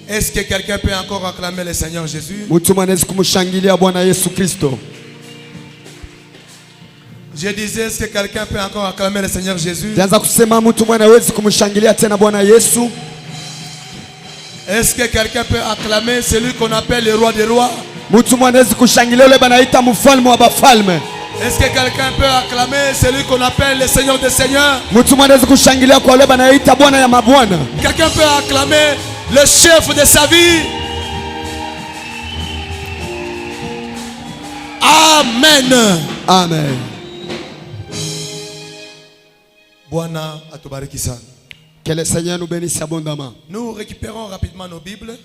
Est-ce que quelqu'un peut encore acclamer le Seigneur Jésus? Je disais, est-ce que quelqu'un peut encore acclamer le Seigneur Jésus? Est-ce que quelqu'un peut acclamer celui qu'on appelle le roi des rois? Est-ce que quelqu'un peut acclamer celui qu'on appelle le Seigneur des seigneurs? Quelqu'un peut acclamer le chef de sa vie? Amen. Amen. Que le Seigneur nous bénisse abondamment. Nous récupérons rapidement nos Bibles.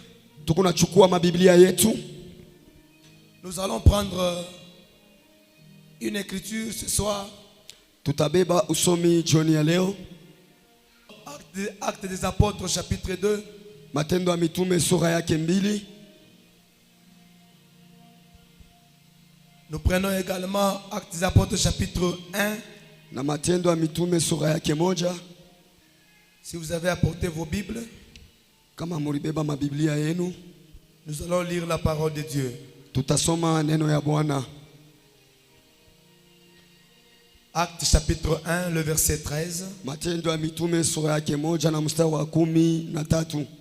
Nous allons prendre une écriture ce soir. Actes des apôtres chapitre 2. Nous prenons également Actes des apôtres chapitre 1. Si vous avez apporté vos Bibles, nous allons lire la parole de Dieu. Actes chapitre 1, le verset 13.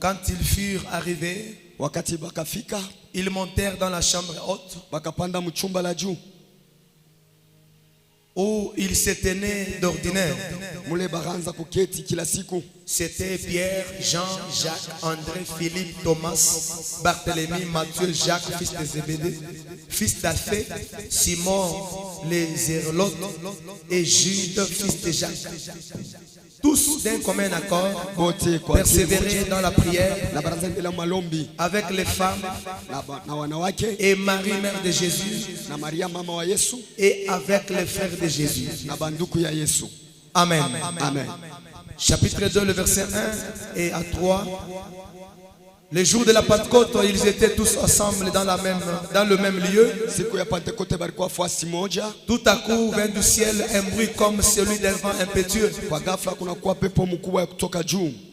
Quand ils furent arrivés, ils montèrent dans la chambre haute où ils se tenaient d'ordinaire. C'était Pierre, Jean, Jacques, André, Philippe, Thomas, Barthélemy, Matthieu, Jacques, fils de Zébédée, fils d'Alphée, Simon, les Zélotes et Jude, fils de Jacques. Tous d'un commun accord persévéraient dans la prière avec les femmes et Marie, mère de Jésus, et avec les frères de Jésus. Amen. Amen. Chapitre 2, le verset 1 et à 3. Les jours de la Pentecôte, ils étaient tous ensemble dans le même lieu. Tout à coup vint du ciel un bruit comme celui d'un vent impétueux.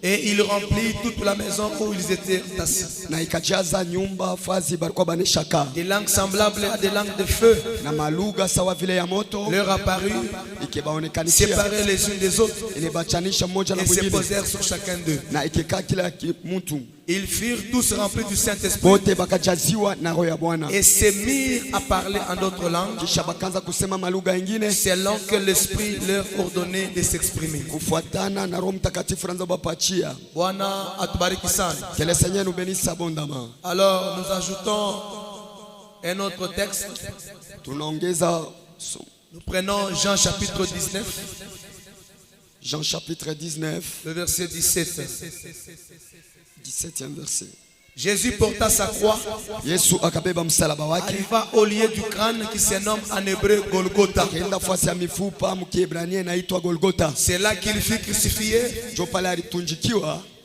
Et il remplit toute la maison où ils étaient assis. Des langues semblables à des langues de feu leur apparurent, séparées les unes des autres, et se posèrent sur chacun d'eux. Ils furent tous remplis du Saint-Esprit et se mirent à parler en d'autres langues selon que l'Esprit leur ordonnait de s'exprimer. Que le Seigneur nous bénisse abondamment. Alors nous ajoutons un autre texte. Nous prenons Jean chapitre 19. Jean chapitre 19. Le verset 17. 17e verset. Jésus porta sa croix, arriva au lieu du crâne qui se nomme en hébreu Golgotha. C'est là qu'il fut crucifié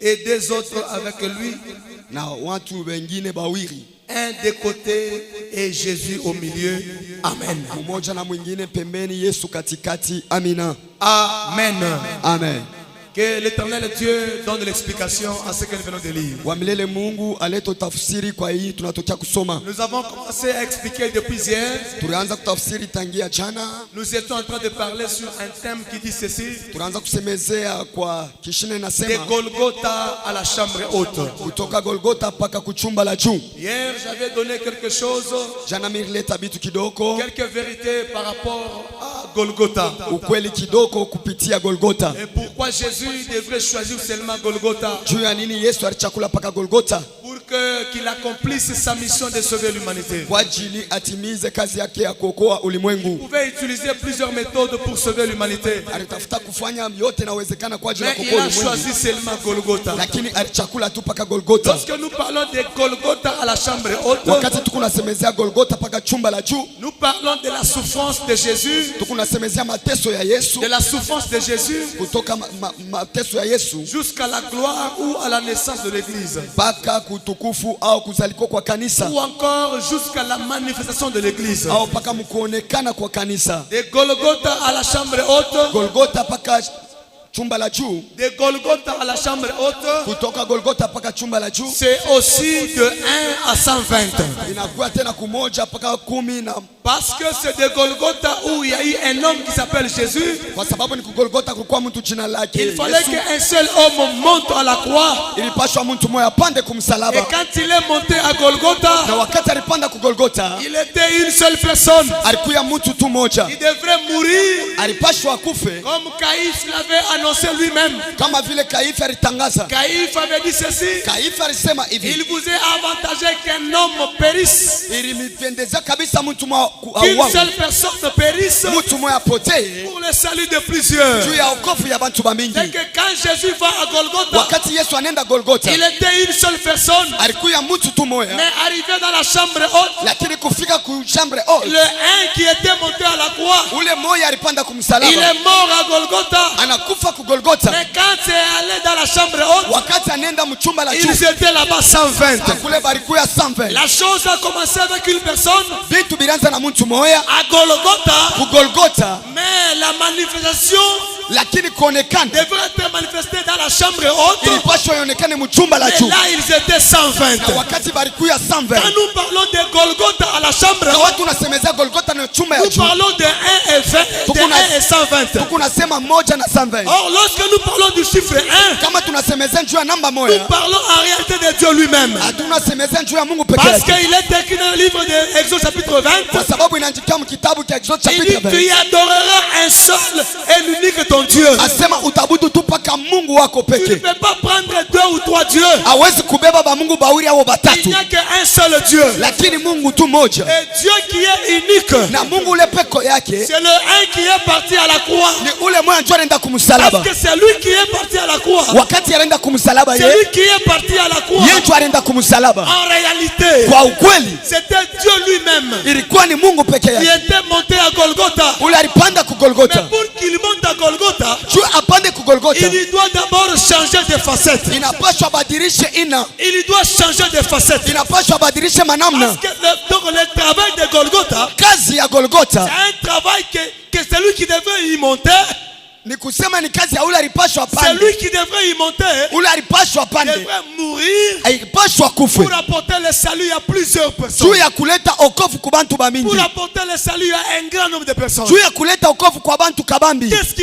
et des autres avec lui, un des côtés et Jésus au milieu. Amen. Amen. Amen. Que l'Éternel Dieu donne l'explication à ce que nous venons de lire. Nous avons commencé à expliquer depuis hier. Nous étions en train de parler sur un thème qui dit ceci: de Golgotha à la chambre haute. Hier, j'avais donné quelque chose, quelques vérités par rapport à Golgotha. Et pourquoi Jésus devrait choisir seulement Golgotha? Pour qu'il accomplisse sa mission de sauver l'humanité. Il pouvait utiliser plusieurs méthodes pour sauver l'humanité, mais il a choisi seulement Golgotha. Lorsque nous parlons de Golgotha à la chambre haute, nous parlons de la souffrance de Jésus, de la souffrance de Jésus jusqu'à la gloire ou à la naissance de l'église, ou encore jusqu'à la manifestation de l'église. De Golgotha à la chambre haute, chumba la juu, de Golgotha à la chambre haute, kutoka Golgotha mpaka chumba la juu c'est aussi de 1 à 120. inakuwa tena kumoja mpaka 10 na, Parce que c'est de Golgotha où il y a eu un homme qui s'appelle Jésus. kwa sababu ni Golgotha kulikuwa mtu jina lake Il fallait Yesu. qu'un seul homme monte à la croix. Ilipashwa mtu mmoja apande Et kumsalaba, quand il est monté à na Golgotha, wakati alipanda ku Golgotha il était une seule personne. alikuwa mtu tu moja, Il devrait mourir alipashwa akufe comme Caïphe l'avait annoncé lui-même. kama vile Kaifa alitangaza. Caïphe avait dit ceci: Kaifa alisema il hivi, vous est avantagé qu'un homme périsse, ilimipendeza kabisa mtu mmoja qu'une auawe, seule personne périsse mtu mmoja apotee pour le salut de plusieurs. juu ya wokovu ya bantu bamingi. C'est que quand Jésus va à Golgotha, Wakati Yesu anaenda Golgotha il était une seule personne, alikuwa mtu tu moja, mais arrivé dans la chambre haute, lakini kufika ku chambre haute le un qui était monté à la croix, ule moja alipanda il kumsalaba, est mort à Golgotha. anakufa ku Golgotha. Mais quand c'est allé dans la chambre haute, Wakati anaenda mchumba la juu ils étaient là-bas 120. kule balikuwa 120. La chose a commencé avec une personne Vitu bilianza na mtu moja à Golgotha, ku Golgotha, mais la manifestation lakini kuonekana devrait être manifestée dans la chambre haute. ilipashwa ionekane mchumba la Mais juu, là, ils étaient 120. na wakati balikuwa 120. Quand nous parlons de Golgotha à la chambre Na haute, watu unasemezea Golgotha na chumba ya nous juu, parlons de 1 et 20, de 1 et 120. tukunasema moja na 120. Or, lorsque nous parlons du chiffre 1, Kama tunasemezea juu ya namba nous moja, parlons en réalité de Dieu lui-même. hatunasemezea juu ya Mungu peke Parce yake, qu'il est écrit dans le livre de Exode chapitre 20, kwa sababu inaandikwa mkitabu cha Exode il dit chapitre tu 20. y adoreras un seul et l'unique ton Dieu. Asema utabudu tu paka Mungu wako Tu ne peke. peux pas prendre 2 ou 3 dieux. Hawezi kubeba ba Mungu bawili au Il batatu, n'y a qu'un seul Dieu. lakini Mungu tu moja, Et Dieu qui est unique, na Mungu ule peko yake c'est le un qui est parti à la croix. ni ule mmoja ndio anaenda kumsalaba. Parce que c'est lui qui est parti à la croix. Wakati anaenda kumsalaba C'est yeye, lui qui est parti à la croix. yeye ndio anaenda kumsalaba. En réalité, Kwa ukweli c'était Dieu lui-même ilikuwa ni Mungu peke qui yake était monté à Golgotha. ule alipanda ku Mais Golgotha. pour qu'il monte à Golgotha, Juu apande ku Golgotha il doit d'abord changer de facette. inapaswa badilishe ina, Il doit changer de facette. inapaswa badilishe manamna. Parce que donc le travail de Golgotha, Kazi ya c'est Golgotha un travail que celui qui devait y monter, ni kusema ni kazi ya ule alipashwa c'est apande, lui qui devrait y monter, ule alipashwa apande, devrait mourir alipashwa kufe pour apporter le salut à plusieurs juu personnes. ya kuleta okovu kwa bantu ba mingi, Pour apporter le salut à un grand nombre de personnes. juu ya kuleta okovu kwa bantu kabambi. Qu'est-ce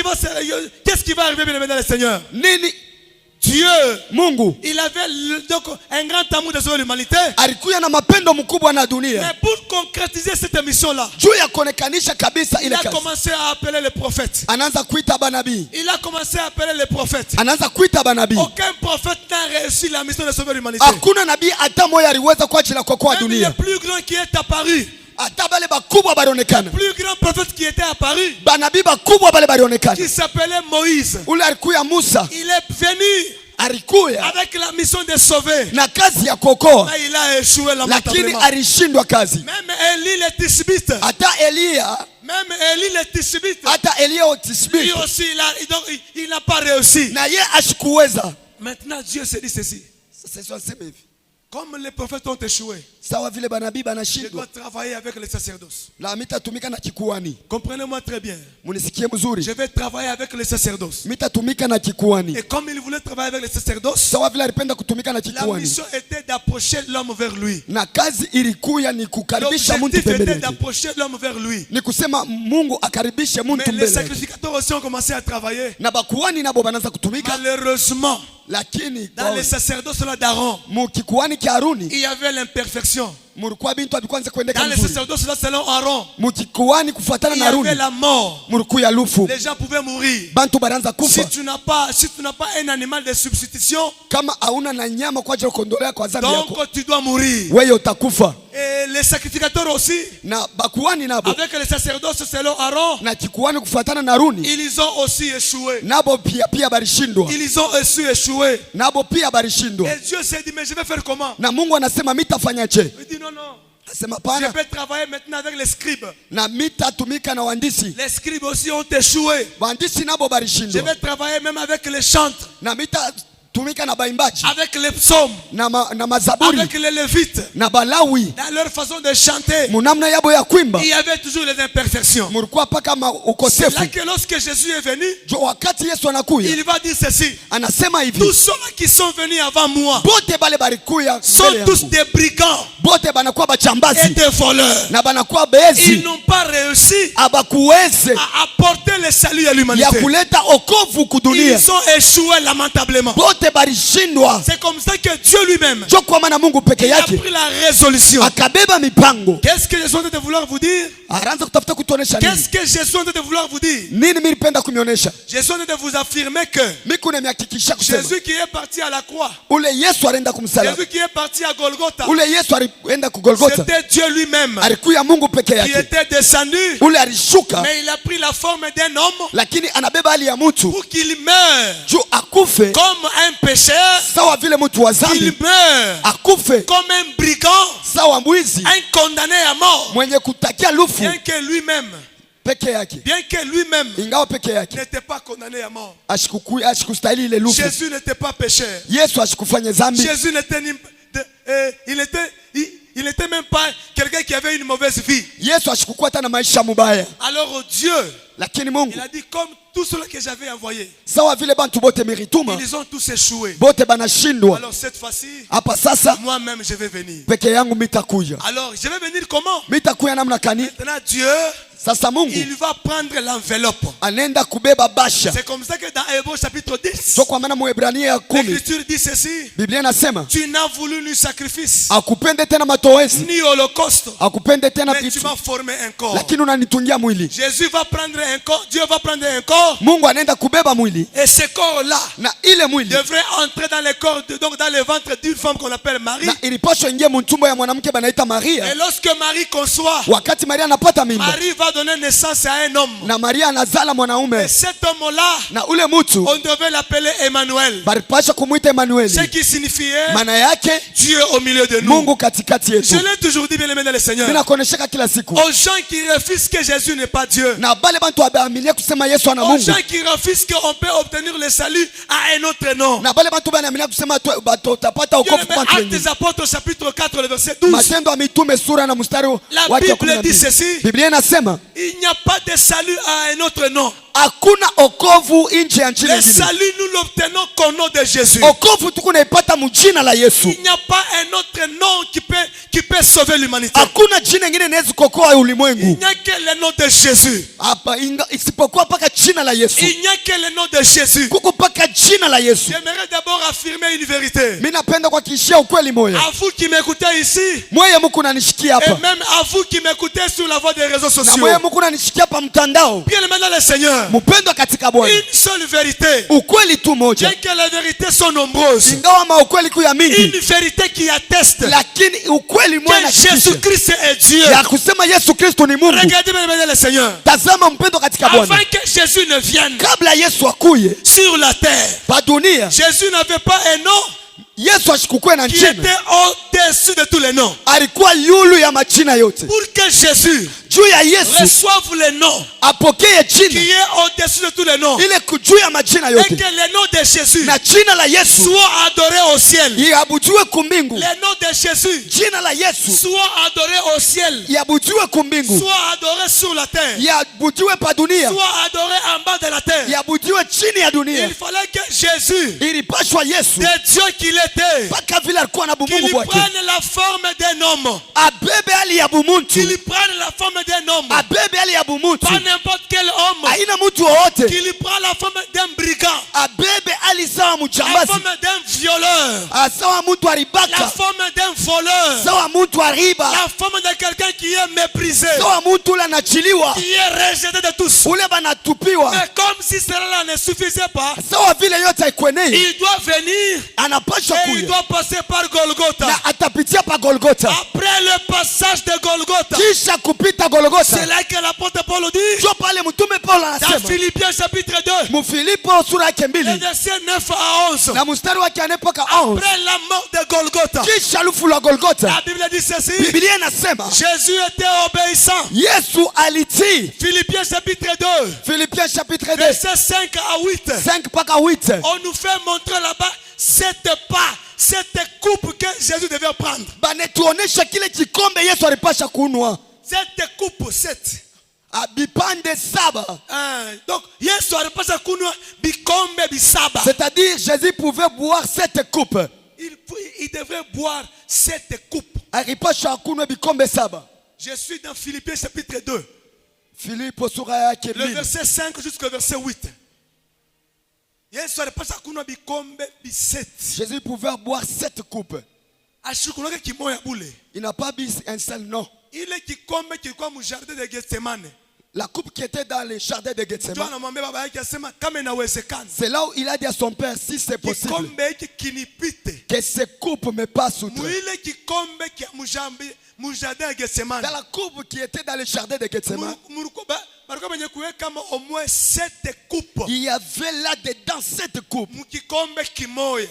qui va arriver, bien aimé dans le Seigneur? Nini? Dieu, Mungu il avait donc un grand amour de l'humanité. alikuya na mapendo mkubwa na dunia, Mais pour concrétiser cette mission-là, juu ya kuonekanisha kabisa il ile a kazi, commencé à appeler les prophètes. anaanza kuita banabii, Il a commencé à appeler les prophètes. anaanza kuita banabii. Aucun prophète n'a réussi la mission de sauver l'humanité. Hakuna nabii hata moja aliweza kwa ajili ya kuokoa Même le dunia, plus grand qui est apparu, hata bale bakubwa balionekana, le plus grand prophète qui était apparu, banabii bakubwa bale balionekana. qui s'appelait Moïse, Ule alikuya Musa, il est venu alikuya avec la mission de sauver. na kazi ya kuokoa, Mais il a échoué lakini lamentablement. alishindwa kazi. Même Élie le Tishbite, Hata Eliya, même Élie le Tishbite, hata Eliya lui Otisbi aussi, il n'a pas réussi. na ye ashikuweza. Maintenant, Dieu se dit ceci. Sasa sema hivi, Comme les prophètes ont échoué, sawa vile banabii je dois banashindwa, travailler avec les sacerdoces. la mitatumika na kikuani. Comprenez-moi très bien. Munisikie mzuri, Je vais travailler avec les sacerdoces. mitatumika na kikuani. Et comme il voulait travailler avec les sacerdoces, Sawa vile alipenda kutumika na la kikuani, mission était d'approcher l'homme vers lui. na kazi ilikuya ni kukaribisha mtu L'objectif pembeni était yake, d'approcher l'homme vers lui. ni kusema Mungu akaribishe Mais mtu les mbele yake. sacrificateurs aussi ont commencé à travailler. Na bakuani nabo banaanza kutumika, Malheureusement, lakini dans les sacerdoces là d'Aaron, mukikuani kia Haruni il y avait l'imperfection. mulikuwa bintu abikwanza kuendeka Dans les mzuri, sacerdoces là selon Aaron, mukikuani kufuatana il y na avait Haruni la mort. mulikuya lufu, Les gens pouvaient mourir. bantu banaanza kufa. Si tu n'as pas un animal de substitution, Kama hauna na nyama kwa ajili ya kuondolea kwa dhambi donc yako, tu dois mourir. wewe utakufa. Et les sacrificateurs aussi, Na bakuani nabo avec les sacerdoces selon Aaron, na kikuani kufuatana na Haruni ils ont aussi échoué. nabo pia balishindwa, Ils ont aussi échoué. nabo pia balishindwa. Et Dieu s'est dit, mais je vais faire comment? Na Mungu anasema mitafanyaje? Il dit, non, non. Asema Je pana, vais travailler maintenant avec les scribes. na mitatumika na waandisi. Les scribes aussi ont échoué. Waandisi nabo Je balishindwa, vais travailler même avec les chantres. na tumika na baimbaji avec les psaumes, na mazaburi avec les lévites, na balawi dans leur façon de chanter, munamna yabo ya kuimba il y avait toujours les imperfections. mulikuwa paka C'est ukosefu. là que lorsque Jésus est venu, Jo, wakati Yesu anakuya il va dire ceci: anasema hivi, tous ceux qui sont venus avant moi bote bale barikuya sont mbele tous yangu des brigands bote banakuwa et bachambazi des voleurs. na banakuwa Ils bezi, n'ont pas réussi abakuweze à apporter le salut à ya l'humanité. kuleta okovu kudunia, Ils ont échoué lamentablement. bote barishindwa. C'est comme ça que Dieu lui-même, Jo, kwa maana Mungu peke il a yake pris la résolution. akabeba mipango, Qu'est-ce que Jésus est en train de vouloir vous dire? araanza kutafuta kutuonesha Qu'est-ce nini que Jésus est en train de vouloir vous dire? nini. Mimi nilipenda kunionyesha, Jésus est en train de vous affirmer que mimi kuna mihakikisha kusema Jésus qui est parti à la croix, ule Yesu alienda kumsalaba, Jésus qui est parti à Golgotha, ule Yesu alienda kugolgota, c'était Dieu lui-même alikuya Mungu peke qui yake, était descendu, ule alishuka, mais il a pris la forme d'un homme lakini anabeba hali ya mtu pour qu'il meure juu akufe comme un pécheur, sawa vile mtu wa qu'il dhambi, meure akufe comme un brigand, sawa mwizi un condamné à mort, mwenye kutakia lufu bien que lui-même, peke yake, ingawa peke yake n'était pas condamné à mort. ashikustahili ile lufu. Jésus n'était pas pécheur. Yesu ashikufanya dhambi, Jésus n'était ni il était même pas quelqu'un qui avait une mauvaise vie. Yesu ashikukuwa hata na maisha mubaya, Alors Dieu, lakini Mungu il a dit, comme tous ceux que j'avais envoyés, sawa vile bantu bote mirituma ils ont tous échoué. bote banashindwa, Alors cette fois-ci, hapa sasa moi-même je vais venir. peke yangu mitakuja. Alors je vais venir comment? Mitakuya namna kani? Maintenant Dieu, Sasa Mungu il va prendre l'enveloppe. anaenda kubeba basha. C'est comme ça que dans Hébreux chapitre 10, So kwa maana Mwebrania ya 10 l'Écriture dit ceci: Biblia inasema tu n'as voulu ni sacrifice, akupende tena matowezi, ni holocauste, akupende tena mais tu vitu, m'as formé un corps. lakini unanitungia mwili. Jésus va prendre un corps, Dieu va prendre un corps, Mungu anaenda kubeba mwili, et ce corps-là na ile mwili devrait entrer dans le corps, donc dans le ventre d'une femme qu'on appelle Marie. na ilipaswa ingie mtumbo ya mwanamke banaita Maria. Et lorsque Marie conçoit, Wakati Maria anapata mimba Marie va donner naissance à un homme. na Maria anazala Et mwanaume, cet homme-là, na ule mtu on devait l'appeler Emmanuel, balipaswa kumwita ce Emanueli, qui signifiait maana yake Dieu au milieu de nous. Mungu katikati Je yetu. l'ai toujours dit, bien aimé dans le Seigneur, Mimi nakuoneshaka kila siku aux gens qui refusent que Jésus n'est pas Dieu, na bale bantu wabaamilia kusema Yesu ana aux Mungu, gens qui refusent qu'on peut obtenir le salut à un autre nom. na bale bantu banaamilia kusema utapata Bien wokovu aimé, kwa watu Actes wengine. des Apôtres chapitre 4 le verset 12, Matendo ya Mitume sura na mstari la wake wa Bible dit 12. ceci: Biblia inasema il n'y a pas de salut à un autre nom. hakuna okovu nje ya nchi Le nyingine. salut nous l'obtenons qu'au nom de Jésus. Okovu tuko naipata mjina la Yesu. Il n'y a pas un autre nom qui peut sauver l'humanité. Hakuna jina lingine inaweza kuokoa Il ulimwengu n'y a que le nom de Jésus. hapa isipokuwa paka jina la Yesu. Il n'y a que le nom de Jésus. Kuko paka jina la Yesu. J'aimerais d'abord affirmer une vérité. Mimi napenda kuhakikishia ukweli moja. À vous qui m'écoutez ici, Mweye Mungu unanishikia et hapa. même à vous qui m'écoutez sur la voie des réseaux Na sociaux. mweye Mungu unanishikia hapa mtandao. Bien maintenant le Seigneur, Mpendwa katika Bwana. une seule vérité. Ukweli tu moja. Bien que les vérités sont nombreuses, Ingawa maukweli kuya mingi, une vérité qui atteste lakini ukweli moja que nahakikisha Jésus-Christ est Dieu. ya kusema Yesu Kristo ni Mungu. Regardez bien maintenant le Seigneur. Tazama mpendwa katika Avant Bwana. que Jésus ne vienne Kabla Yesu akuye sur la terre, pa dunia, Jésus n'avait pas un nom Yesu ashikukwe na qui jina. était au-dessus de tous les noms. Alikuwa yulu ya majina yote. Pour que Jésus Juu ya Yesu reçoive le nom apokee qui jina est au-dessus de tous les noms, ile juu ya majina et yote, que le nom de Jésus na jina la Yesu soit adoré au ciel. iabudiwe kumbingu. Le nom de Jésus Jina la Yesu soit adoré au ciel, iabudiwe kumbingu, soit adoré sur la terre, iabudiwe pa dunia, soit adoré en bas de la terre. iabudiwe chini ya dunia. Il fallait que Jésus, Ilipashwa Yesu de Dieu qu'il était, mpaka vile alikuwa na qu'il bumungu bwake, prenne la forme d'un homme, abebe hali ya bumuntu, qu'il prenne la forme d'un homme, abebe hali ya bumuntu, pas n'importe quel homme, aina mtu wowote, qu'il prend la forme d'un brigand, abebe hali sawa la mjambazi, forme d'un violeur, sawa mtu la aribaka, forme d'un voleur, sawa mtu ariba, la forme de quelqu'un qui est méprisé, sawa mtu ule anachiliwa, qui est rejeté de tous. ule banatupiwa, Mais comme si cela ne suffisait pas, sawa vile yote haikwenei, il doit venir anapashwa et il kuya doit passer par Golgotha. na atapitia pa Golgotha. Après le passage de Golgotha, Kisha kupita c'est Golgotha. là que l'apôtre Paul dit, Jo pale mtume Paulo dans anasema Philippiens chapitre 2, Mufilipo sura yake les 2 versets 9 à 11, na mstari wake 4 mpaka 11. après la mort de Golgotha, Kisha lufu la Golgotha, la Bible dit ceci, Biblia inasema Jésus était obéissant. Yesu alitii. Philippiens chapitre 2, Philippiens chapitre 2 versets 5 à 8. 5 mpaka 8. On nous fait montrer là-bas cette coupe que Jésus devait prendre. Banetuonesha kile kikombe Yesu alipasha kunwa. Cette coupe, Bipande saba. Donc, Yesu alipasha kunwa bikombe bisaba. C'est-à-dire Jésus pouvait boire cette coupe. Il devrait boire cette coupe. Alipasha kunwa bikombe saba. Je suis dans Philippiens chapitre 2. Filipo sura yake Le 2. verset 5 jusqu'au verset 8. Yesu alipasha kunwa bikombe bisete. Jésus pouvait boire cette coupe. Ashukunoke kimoya bule. Il n'a pas bu un seul nom. Ile kikombe kilikuwa mu jardin de Gethsemane. La coupe qui était dans le jardin de Ndio Gethsemane. anamwambia baba yake asema kama inawezekana. C'est là où il a dit à son père, si c'est possible, Kikombe hiki kinipite. que cette coupe me passe outre. Muile kikombe kia mu jardin de Gethsemane. Dans la coupe qui était dans le jardin de Gethsemane, Bariko benye kuweka kama au moins 7 coupes. il y avait là-dedans cette coupe Mu kikombe kimoya.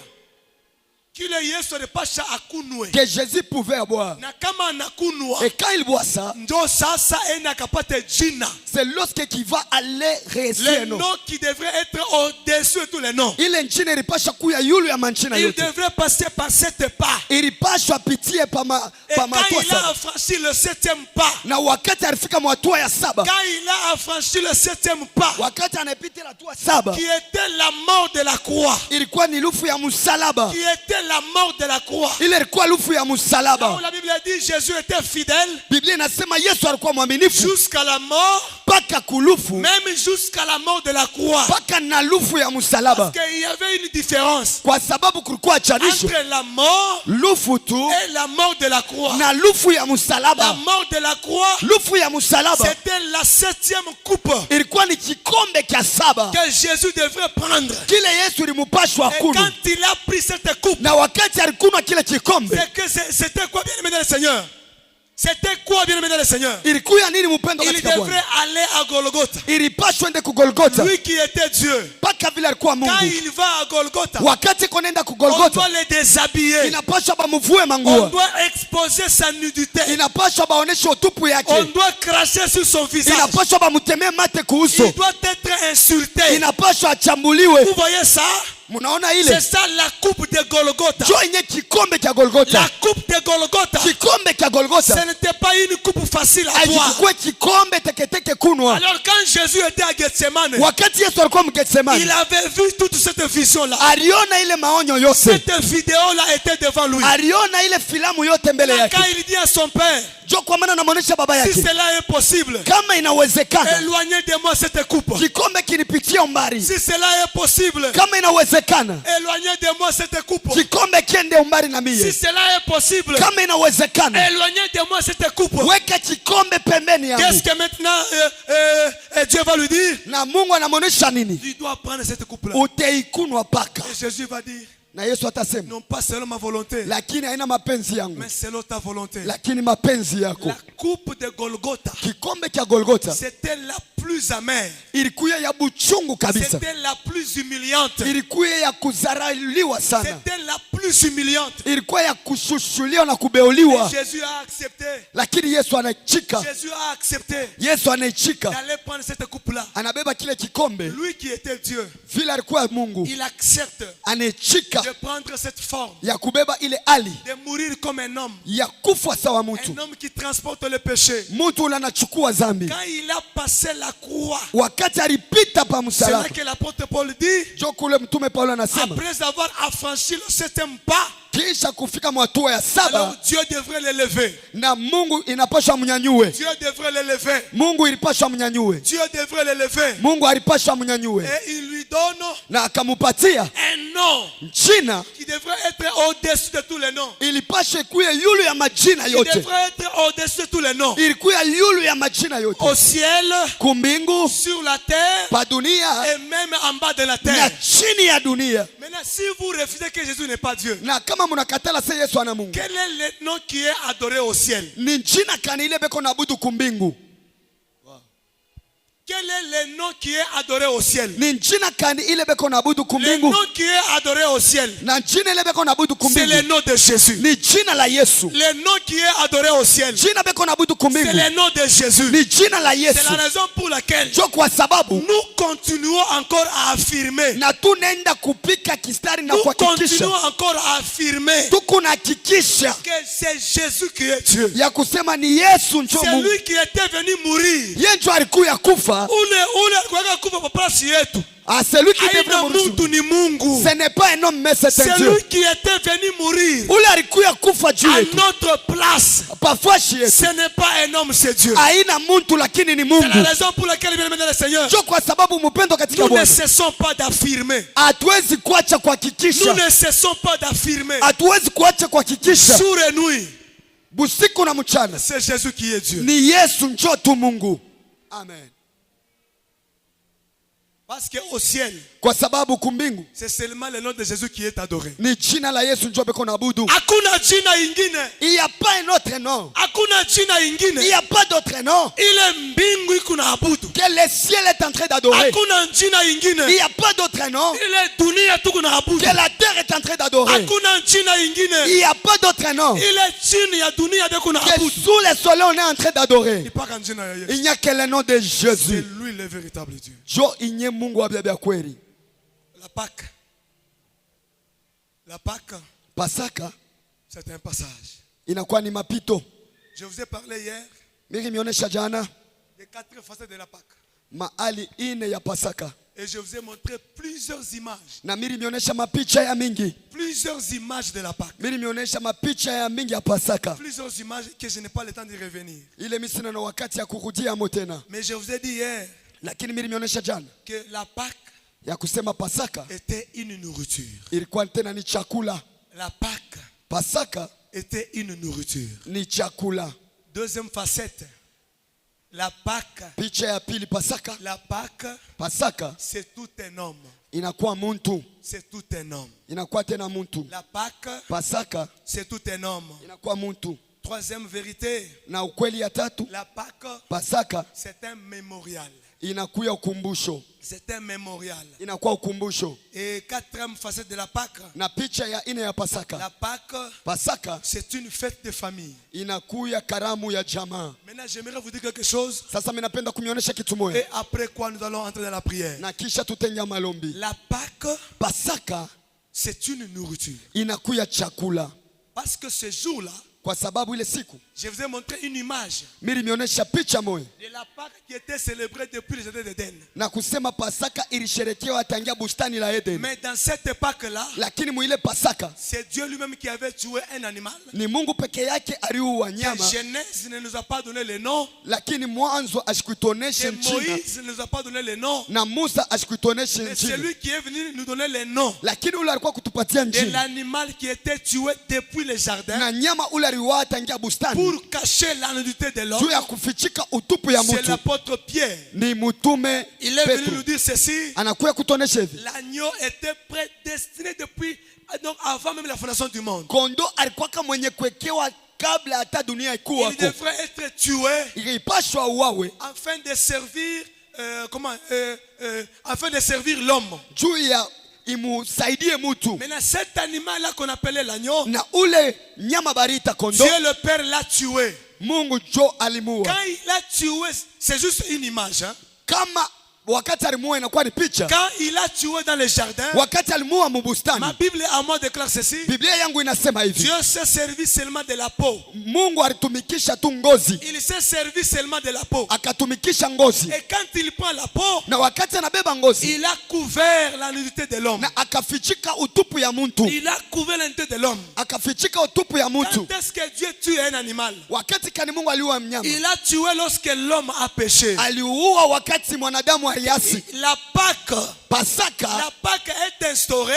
Kile Yesu alipasha akunwe. que Jésus pouvait boire. Na kama anakunwa, Et quand il boit ça, ndio sasa ena akapate jina. c'est lorsqu'il va aller réussir. Le nom qui devrait être au-dessus de tous les noms. Il nchini ilipasha kuya yulu ya manchina Il yote. devrait passer par 7 pas. Ilipashwa pitie pa Et quand matua il a saba. franchi le 7e pas, Na wakati alifika mwatua ya saba, quand il a franchi le 7e pas, wakati anapita la tua saba, qui était la mort de la croix, ilikuwa ni lufu ya musalaba. qui était la mort de la croix. Ile ilikuwa lufu ya Là où musalaba. la Bible dit Jésus était fidèle Biblia inasema Yesu alikuwa mwaminifu jusqu'à la mort, mpaka kulufu, même jusqu'à la mort de la croix. mpaka na lufu ya musalaba, Parce qu'il y avait une différence kwa sababu kulikuwa chanisho entre la mort lufu tu et la mort de la croix. na lufu ya La musalaba. mort de la croix, Lufu ya musalaba c'était la 7e coupe ilikuwa ni kikombe kya saba que Jésus devrait prendre. kile Yesu limupashwa Et kunywa. quand il a pris cette coupe, Na wakati alikunywa kile kikombe, c'est que c'était quoi, bien aimé dans le Seigneur? C'était quoi, bien aimé dans le Seigneur? ilikuwa nini mpendo Il katika Bwana? devrait aller à Golgotha. Ilipashwa ende ku Golgotha Lui qui était Dieu, mpaka vile alikuwa quand Mungu. il va à Golgotha, Wakati konenda ku on doit Golgotha, le déshabiller. inapashwa bamuvue On manguo, doit exposer sa nudité. inapashwa baoneshe utupu On yake, doit cracher sur son visage. inapashwa bamutemee mate Il kuuso, doit être insulté. inapashwa achambuliwe. Vous voyez ça? Munaona C'est ile ça la coupe de Golgotha. jo yenye kikombe kya La Golgotha. coupe de Golgotha, Kikombe kya Golgotha ce n'était pas une coupe facile à boire. aikikuwe kikombe teketeke kunwa. Alors quand Jésus était à Gethsemane, Wakati Yesu alikuwa il Mgetsemani, avait vu toute cette vision-là. aliona ile maonyo yote, Cette vidéo-là était devant lui. aliona ile filamu yote mbele Là, quand yake. il dit à son père, Jo kwa maana namuonesha baba si yake, cela est possible, kama inawezekana éloignez de moi cette coupe. kikombe kinipitia umbali, Si cela est possible, kama inawezekana éloignez de moi cette coupe. kikombe kiende umbali na Si mie, cela est possible, kama inawezekana éloignez de moi cette coupe. weka kikombe pembeni Qu'est-ce yangu. que maintenant Dieu va lui dire? Na Mungu anamuonesha nini? Tu dois prendre cette coupe-là. Uteikunwa paka. Et Jésus va dire, Na Yesu atasema, non pas selon ma volonté, lakini haina mapenzi yangu, mais selon ta volonté. lakini mapenzi yako. La coupe de Golgotha, Kikombe kya Golgotha c'était la plus amère. ilikuwa ya buchungu kabisa, C'était la plus humiliante. ilikuwa ya kuzarauliwa sana, C'était la plus humiliante. ilikuwa ya kushushuliwa na Et kubeuliwa, Jésus a accepté. lakini Yesu anaichika, Jésus a accepté Yesu anaichika, d'aller prendre cette coupe-là. anabeba kile kikombe. Lui qui était Dieu, Vile alikuwa Mungu, il accepte anaichika de prendre cette forme, ya kubeba ile hali de mourir comme un homme. ya kufa sawa mtu, Un homme qui transporte le péché. mtu ule anachukua dhambi. Quand il a passé la croix, Wakati alipita pa c'est là msalaba, que l'apôtre Paul dit, jo kule mtume Paulo anasema, après avoir affranchi le 7e pas, kisha kufika mwatua ya alors saba, Dieu devrait l'élever. na Mungu inapaswa mnyanyue, Dieu devrait l'élever. Mungu ilipaswa mnyanyue, Dieu devrait l'élever. Mungu alipaswa mnyanyue, Et il lui donne na akamupatia un nom jina qui devrait être au-dessus de tous les noms. ilipaswa ikuye yulu ya majina Il yote, devrait être au-dessus de tous les noms. ilikuwa yulu ya majina yote, Au ciel, kumbingu, sur la terre pa dunia et même en bas de la na terre. chini ya dunia. Maintenant, si vous refusez que Jésus n'est pas Dieu, Na kama kama mnakatala se Yesu ana Mungu. Quel est le nom qui est adoré au ciel? Ni jina kani ile beko naabudu kumbingu? Quel est le nom qui est adoré au ciel? Ni jina kani ile beko naabudu Le kumbingu? nom qui est adoré au ciel, Na jina ile beko naabudu c'est le kumbingu? nom de Jésus. Ni jina la Yesu. Le nom qui est adoré au ciel, Jina beko naabudu c'est kumbingu? le nom de Jésus. Ni jina la C'est Yesu. la raison pour laquelle Jo kwa sababu nous continuons encore à affirmer. na tunaenda kupika kistari na Nous kuhakikisha continuons encore à affirmer tuko na hakikisha que c'est Jésus qui est Dieu. ya kusema ni Yesu njo C'est Mungu. lui qui était venu mourir. Yeye njo alikuya kufa. Ule alikuwa kufa kwa plasi yetu. Ah, celui qui Haina devrait mourir. mtu ni Mungu. Ce n'est pas un homme, mais c'est un C'est Dieu. lui qui était venu mourir Ule alikuya kufa juu à yetu. notre place. Parfois shi yetu. Ce n'est pas un homme, c'est Dieu. Haina muntu lakini ni C'est la Mungu. raison pour laquelle, bien aimé dans le Seigneur, Jo kwa sababu mpendo katika nous ne Bwana. cessons pas d'affirmer. Hatuwezi kuacha Nous kuhakikisha. ne cessons pas d'affirmer. Hatuwezi kuacha kuhakikisha. Jour et nuit, Busiku na mchana. c'est Jésus qui est Dieu. Ni Yesu njo tu Mungu. Amen. Parce qu'au ciel, Kwa sababu kumbingu c'est seulement le nom de Jésus qui est adoré. ni jina la Yesu njo beko naabudu. Hakuna jina ingine. Il n'y a pas un autre nom. Hakuna jina Il n'y ingine. a pas d'autre nom. Ile mbingu iko na abudu. Que le ciel est en train d'adorer. Hakuna jina Il ingine. n'y a pas d'autre nom. Ile dunia tuko na abudu. Que la terre est en train d'adorer. Hakuna jina Il ingine. n'y a pas d'autre nom. Ile chini ya dunia beko na Que abudu. sous le soleil on est en train d'adorer. Ipaka jina ya Yesu. Il n'y a que le nom de C'est Jésus. lui le véritable Dieu. Jo inye Mungu wa bia kweli. La Pâque. La Pâque, Pasaka c'est un passage. inakuwa ni mapito. Je vous ai parlé hier Mimi nimeonyesha jana des 4 facettes de la Pâque. mahali ine ya Pasaka. Et je vous ai montré plusieurs images. Na mimi nimeonyesha mapicha ya mingi. Plusieurs images de la Pâque. Mimi nimeonyesha mapicha ya mingi ya Pasaka. Plusieurs images que je n'ai pas le temps de revenir. Ile mimi sina na wakati ya kurudia mo tena. Mais je vous ai dit hier Lakini mimi nimeonyesha jana que la Pâque ya kusema Pasaka était une nourriture. ilikuwa tena ni chakula. La Pâque Pasaka était une nourriture. ni chakula. Deuxième facette. La Pâque. Picha ya pili Pasaka. La Pâque, Pasaka c'est tout un homme. inakuwa muntu. C'est tout un homme. Inakuwa tena muntu. La Pâque, Pasaka c'est tout un homme. inakuwa muntu. Troisième vérité. Na ukweli ya tatu, La Pâque, Pasaka c'est un mémorial. inakuwa ukumbusho. C'est un mémorial. Inakuwa ukumbusho. Et quatrième facette de la Pâque. Na picha ya ine ya Pasaka. La Pâque, Pasaka c'est une fête de famille. inakuya karamu ya jamaa. Maintenant, j'aimerais vous dire quelque chose. Sasa mimi napenda kumionyesha kitu Et moja. après quoi, nous allons entrer dans la prière. Na kisha tutenga malombi. La Pâque, Pasaka c'est une nourriture. inakuya chakula. Parce que ce jour-là, Kwa sababu ile siku je vous ai montré une image mimi nimeonyesha picha moja de la Pâque qui était célébrée depuis le jardin d'Éden. na kusema Pasaka ilisherekewa tangia bustani la Eden. Mais dans cette Pâque-là, Lakini mwile Pasaka c'est Dieu lui-même qui avait tué un animal. ni Mungu peke yake aliua Que nyama, Genèse ne nous a pas donné le nom. lakini mwanzo Que ashikutoneshe njina Moïse ne nous a pas donné le nom. na Musa ashikutoneshe Mais c'est njina, lui qui est venu nous donner le nom lakini ule alikuwa kutupatia de njina l'animal qui était tué depuis le jardin na nyama ule aliua tangia bustani pour cacher la nudité de l'homme. juu ya kufichika utupu ya C'est mtu. l'apôtre Pierre. Ni mtume Il est venu Petro nous dire ceci. anakuya kutonesha hivi, L'agneau était prédestiné depuis, donc avant même la fondation du monde. kondo alikuwa kama mwenye kuwekewa kabla hata dunia Il ikuwako, devrait être tué ilipashwa uwawe afin de servir, afin de servir l'homme. juu ya imusaidie mutu. Maintenant, cet animal-là qu'on appelait l'agneau, Na ule nyama barita kondo Dieu le Père l'a tué. Mungu jo alimuua. Quand il l'a tué, c'est juste une image. Hein? Kama wakati alimuua inakuwa ni picha, Quand il a tué dans le jardin, wakati alimuua ma mubustani, Bible à moi déclare ceci. Biblia yangu inasema hivi, Dieu s'est servi seulement de la peau. Mungu alitumikisha tu ngozi, Il s'est servi seulement de la peau. akatumikisha ngozi, Et quand il prend la peau, na wakati anabeba ngozi il a couvert la nudité de l'homme. na akafichika utupu ya mtu, Il a couvert la nudité de l'homme. akafichika utupu ya mtu. Quand est-ce que Dieu tue un animal? Wakati kani Mungu aliua mnyama, Il a tué lorsque l'homme a péché. aliuua wakati mwanadamu aliasi. La Pâque Pasaka, la Pâque est instaurée.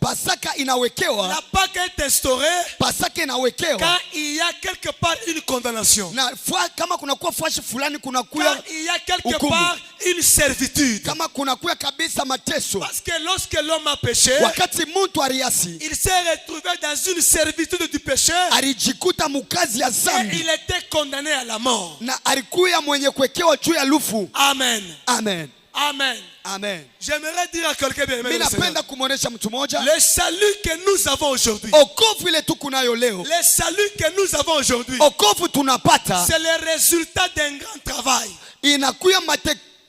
Pasaka inawekewa, La Pâque est instaurée Pasaka inawekewa. quand il y a quelque part une condamnation. Na kama kunakuwa fashi fulani Quand kunakuwa il y a quelque hukumu. part une servitude. Kama kunakuwa kabisa mateso. Parce que lorsque l'homme a péché, Wakati mtu aliasi, il s'est retrouvé dans une servitude du péché alijikuta mukazi ya et zambi il était condamné à la mort. na alikuya mwenye kuwekewa juu ya lufu. Amen. Amen. Amen. Amen. J'aimerais dire à quelqu'un bien aimé, Mimi le Seigneur, napenda kumwonesha mtu mmoja, le salut que nous avons aujourd'hui, okovu ile tuko nayo leo, le salut que nous avons aujourd'hui, okovu tunapata c'est le résultat d'un grand travail. inakuya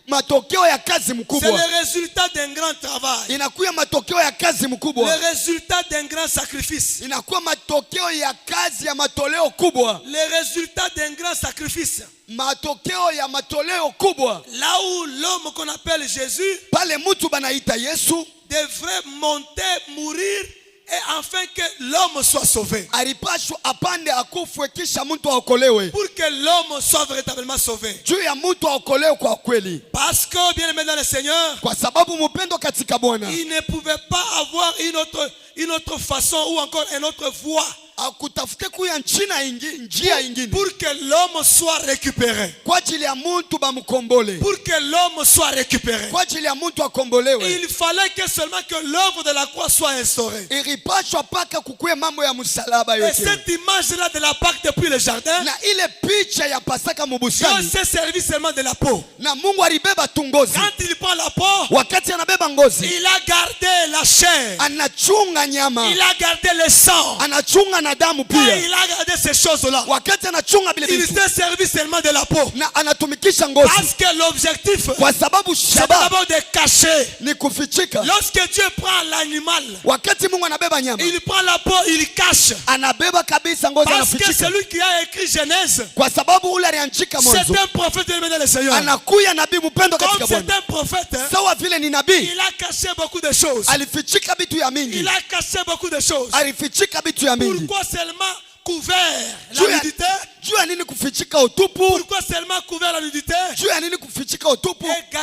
matokeo ya kazi C'est mkubwa. le résultat d'un grand travail. Inakuya matokeo ya kazi mkubwa. Le résultat d'un grand sacrifice. Inakuwa matokeo ya kazi ya matoleo kubwa. Le résultat d'un grand sacrifice. Matokeo ya matoleo kubwa. Là où l'homme qu'on appelle Jésus Pale mtu banaita Yesu devrait monter, mourir et afin que l'homme soit sauvé. alipashwa apande akufwe kisha mtu aokolewe. Pour que l'homme soit véritablement sauvé. Juu ya mtu aokolewe kwa kweli. Parce que bien aimé dans le Seigneur, Kwa sababu mpendo katika Bwana, il ne pouvait pas avoir une autre façon ou encore une autre voie akutafute kuya njia ingine pour que l'homme soit récupéré. kwa ajili ya mtu bamkombole. Pour que l'homme soit récupéré. Kwa ajili ya mtu akombolewe. Il fallait que seulement que l'œuvre de la croix soit instaurée. Ilipashwa paka kukuwe mambo ya msalaba Et yote. cette image-là de la Pâque depuis le jardin, Na ile picha ya Pasaka Dieu mubustani, s'est servi seulement de la peau. na Mungu alibeba tu ngozi. Quand il prend la peau, Wakati anabeba ngozi, il a gardé la chair. anachunga nyama, Il a gardé le sang. anachunga na damu Quand pia. il a gardé ces choses-là, Wakati anachunga vile il vitu, s'est servi seulement de la peau. na anatumikisha ngozi, Parce que l'objectif, kwa sababu c'est shabaha d'abord de cacher. ni kufichika. Lorsque Dieu prend l'animal, Wakati Mungu anabeba nyama, il prend la peau, il cache. anabeba kabisa ngozi, Parce que anafichika. celui qui a écrit Genèse, Kwa sababu ule alianzika mwanzo, c'est un prophète de le Seigneur. anakuya nabii mpendo Comme katika c'est Bwana. un prophète, hein, Sawa vile ni nabii, il a caché beaucoup de choses. alifichika vitu ya mingi, Il a caché beaucoup de choses. alifichika vitu ya mingi. Pourquoi seulement couvert Juu la ya- nudité? juu ya nini kufichika utupu? Pourquoi seulement couvert la nudité? Juu ya nini kufichika utupu Et